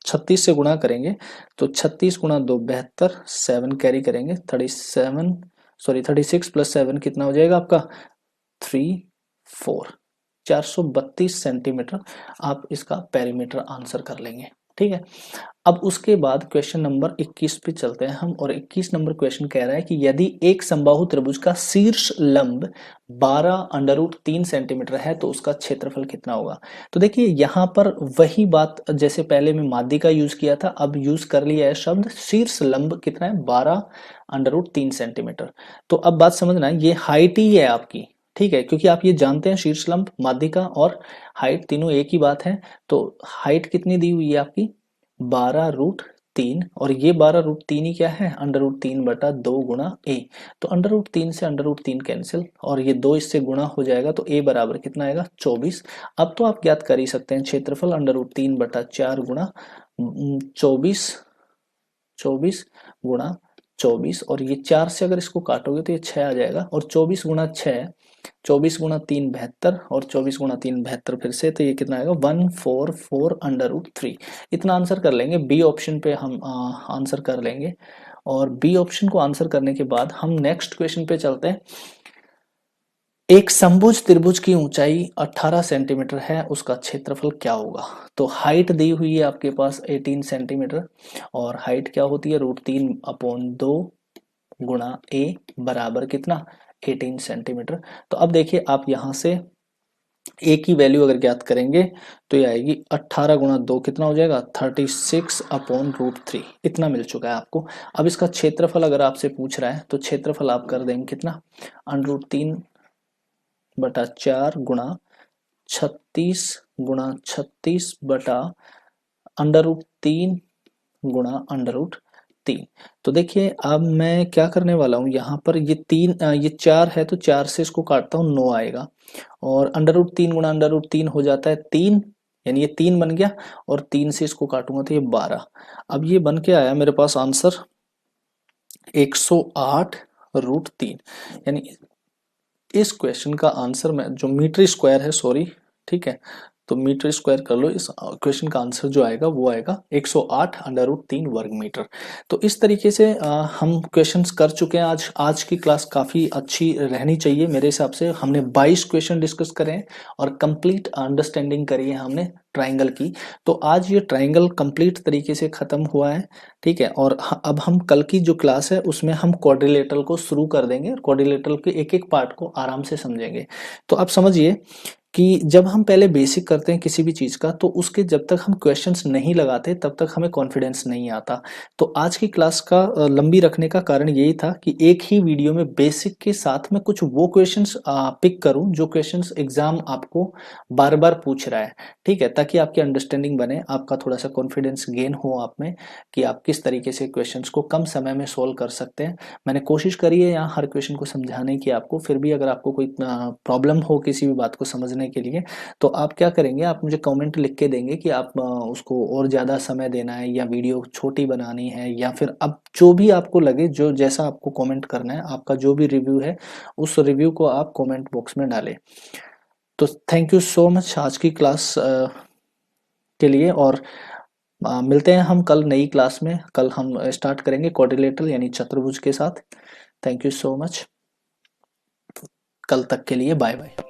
36 से गुणा करेंगे तो 36 गुणा 2 72, 7 कैरी करेंगे 36 प्लस 7 कितना हो जाएगा आपका 3 4, 432 सेंटीमीटर आप इसका पेरीमीटर आंसर कर लेंगे। ठीक है, अब उसके बाद क्वेश्चन नंबर 21 पे चलते हैं हम, और 21 नंबर क्वेश्चन कह रहा है कि यदि एक समबाहु त्रिभुज का शीर्ष लंब 12√3 सेंटीमीटर है तो उसका क्षेत्रफल कितना होगा। तो देखिए यहाँ पर वही बात जैसे पहले में माध्य का यूज किया था, अब यूज कर लिया है शब्द शीर्ष लंब कितना है 12√3 सेंटीमीटर। तो अब बात समझना, ये हाइट ही है आपकी, ठीक है, क्योंकि आप ये जानते हैं शीर्ष लंब माध्यिका और हाइट तीनों एक ही बात है। तो हाइट कितनी दी हुई है आपकी 12√3, और ये 12√3 ही क्या है √3/2 गुणा a। तो √3 से √3 कैंसिल और ये 2 इससे गुणा हो जाएगा, तो a बराबर कितना आएगा 24। अब तो आप ज्ञात कर ही सकते हैं क्षेत्रफल √3/4 गुणा 24, 24 गुणा 24, और ये 4 से अगर इसको काटोगे तो ये 6 आ जाएगा, और 24 गुणा 6, 24 गुणा 3 72, और 24 गुणा 3 72 फिर से, तो ये कितना आएगा 144√3। इतना आंसर कर लेंगे, बी ऑप्शन पे हम आंसर कर लेंगे। और बी ऑप्शन को आंसर करने के बाद हम नेक्स्ट क्वेश्चन पे चलते हैं। एक समभुज त्रिभुज की ऊंचाई 18 सेंटीमीटर है, उसका क्षेत्रफल क्या होगा। तो हाइट दी हुई है आपके पास 18 सेंटीमीटर, और हाइट क्या होती है √3/2 गुणा a बराबर कितना 18 सेंटीमीटर। तो अब देखिए आप यहां से a की वैल्यू अगर ज्ञात करेंगे तो ये आएगी 18 गुणा 2 कितना हो जाएगा 36/√3, इतना मिल चुका है आपको। अब इसका क्षेत्रफल अगर आपसे पूछ रहा है तो क्षेत्रफल आप कर देंगे कितना √3/4 गुणा 36 गुणा 36 बटा √3 गुणा √3। तो देखिए अब मैं क्या करने वाला हूं, यहाँ पर ये 3 ये 4 है तो 4 से इसको काटता हूँ 9 आएगा, और √3 गुणा √3 हो जाता है 3, यानी ये 3 बन गया, और 3 से इसको काटूंगा तो ये 12। अब ये बन के आया मेरे पास आंसर 108√3, यानी इस क्वेश्चन का आंसर में जो मीटर स्क्वायर है, सॉरी, ठीक है, तो मीटर स्क्वायर कर लो, इस क्वेश्चन का आंसर जो आएगा वो आएगा 108√3 वर्ग मीटर। तो इस तरीके से हम क्वेश्चंस कर चुके हैं। आज की क्लास काफ़ी अच्छी रहनी चाहिए मेरे हिसाब से। हमने 22 क्वेश्चन डिस्कस करे हैं और कंप्लीट अंडरस्टैंडिंग करी है हमने ट्राइंगल की। तो आज ये ट्राइंगल कंप्लीट तरीके से खत्म हुआ है, ठीक है। और अब हम कल की जो क्लास है उसमें हम क्वाड्रिलेटरल को शुरू कर देंगे, क्वाड्रिलेटरल के एक एक पार्ट को आराम से समझेंगे। तो आप समझिए कि जब हम पहले बेसिक करते हैं किसी भी चीज का, तो उसके जब तक हम क्वेश्चंस नहीं लगाते तब तक हमें कॉन्फिडेंस नहीं आता। तो आज की क्लास का लंबी रखने का कारण यही था कि एक ही वीडियो में बेसिक के साथ में कुछ वो क्वेश्चंस पिक करूं जो क्वेश्चंस एग्जाम आपको बार बार पूछ रहा है, ठीक है, ताकि आपकी अंडरस्टैंडिंग बने, आपका थोड़ा सा कॉन्फिडेंस गेन हो आप में कि आप किस तरीके से क्वेश्चंस को कम समय में सोल्व कर सकते हैं। मैंने कोशिश करी है यहाँ हर क्वेश्चन को समझाने की आपको, फिर भी अगर आपको कोई प्रॉब्लम हो किसी भी बात को समझने के लिए, तो आप क्या करेंगे, आप मुझे कमेंट लिख के देंगे कि आप उसको और ज़्यादा समय देना है या वीडियो छोटी बनानी है, या फिर अब जो भी आपको लगे, जो जैसा आपको कमेंट करना है, आपका जो भी रिव्यू है उस रिव्यू को आप कमेंट बॉक्स में डालें। तो थैंक यू सो मच आज की क्लास के लिए, और मिलते हैं हम कल नई क्लास में। कल हम स्टार्ट करेंगे क्वाड्रिलेटरल यानी चतुर्भुज के साथ। थैंक यू सो मच, कल तक के लिए बाय बाय।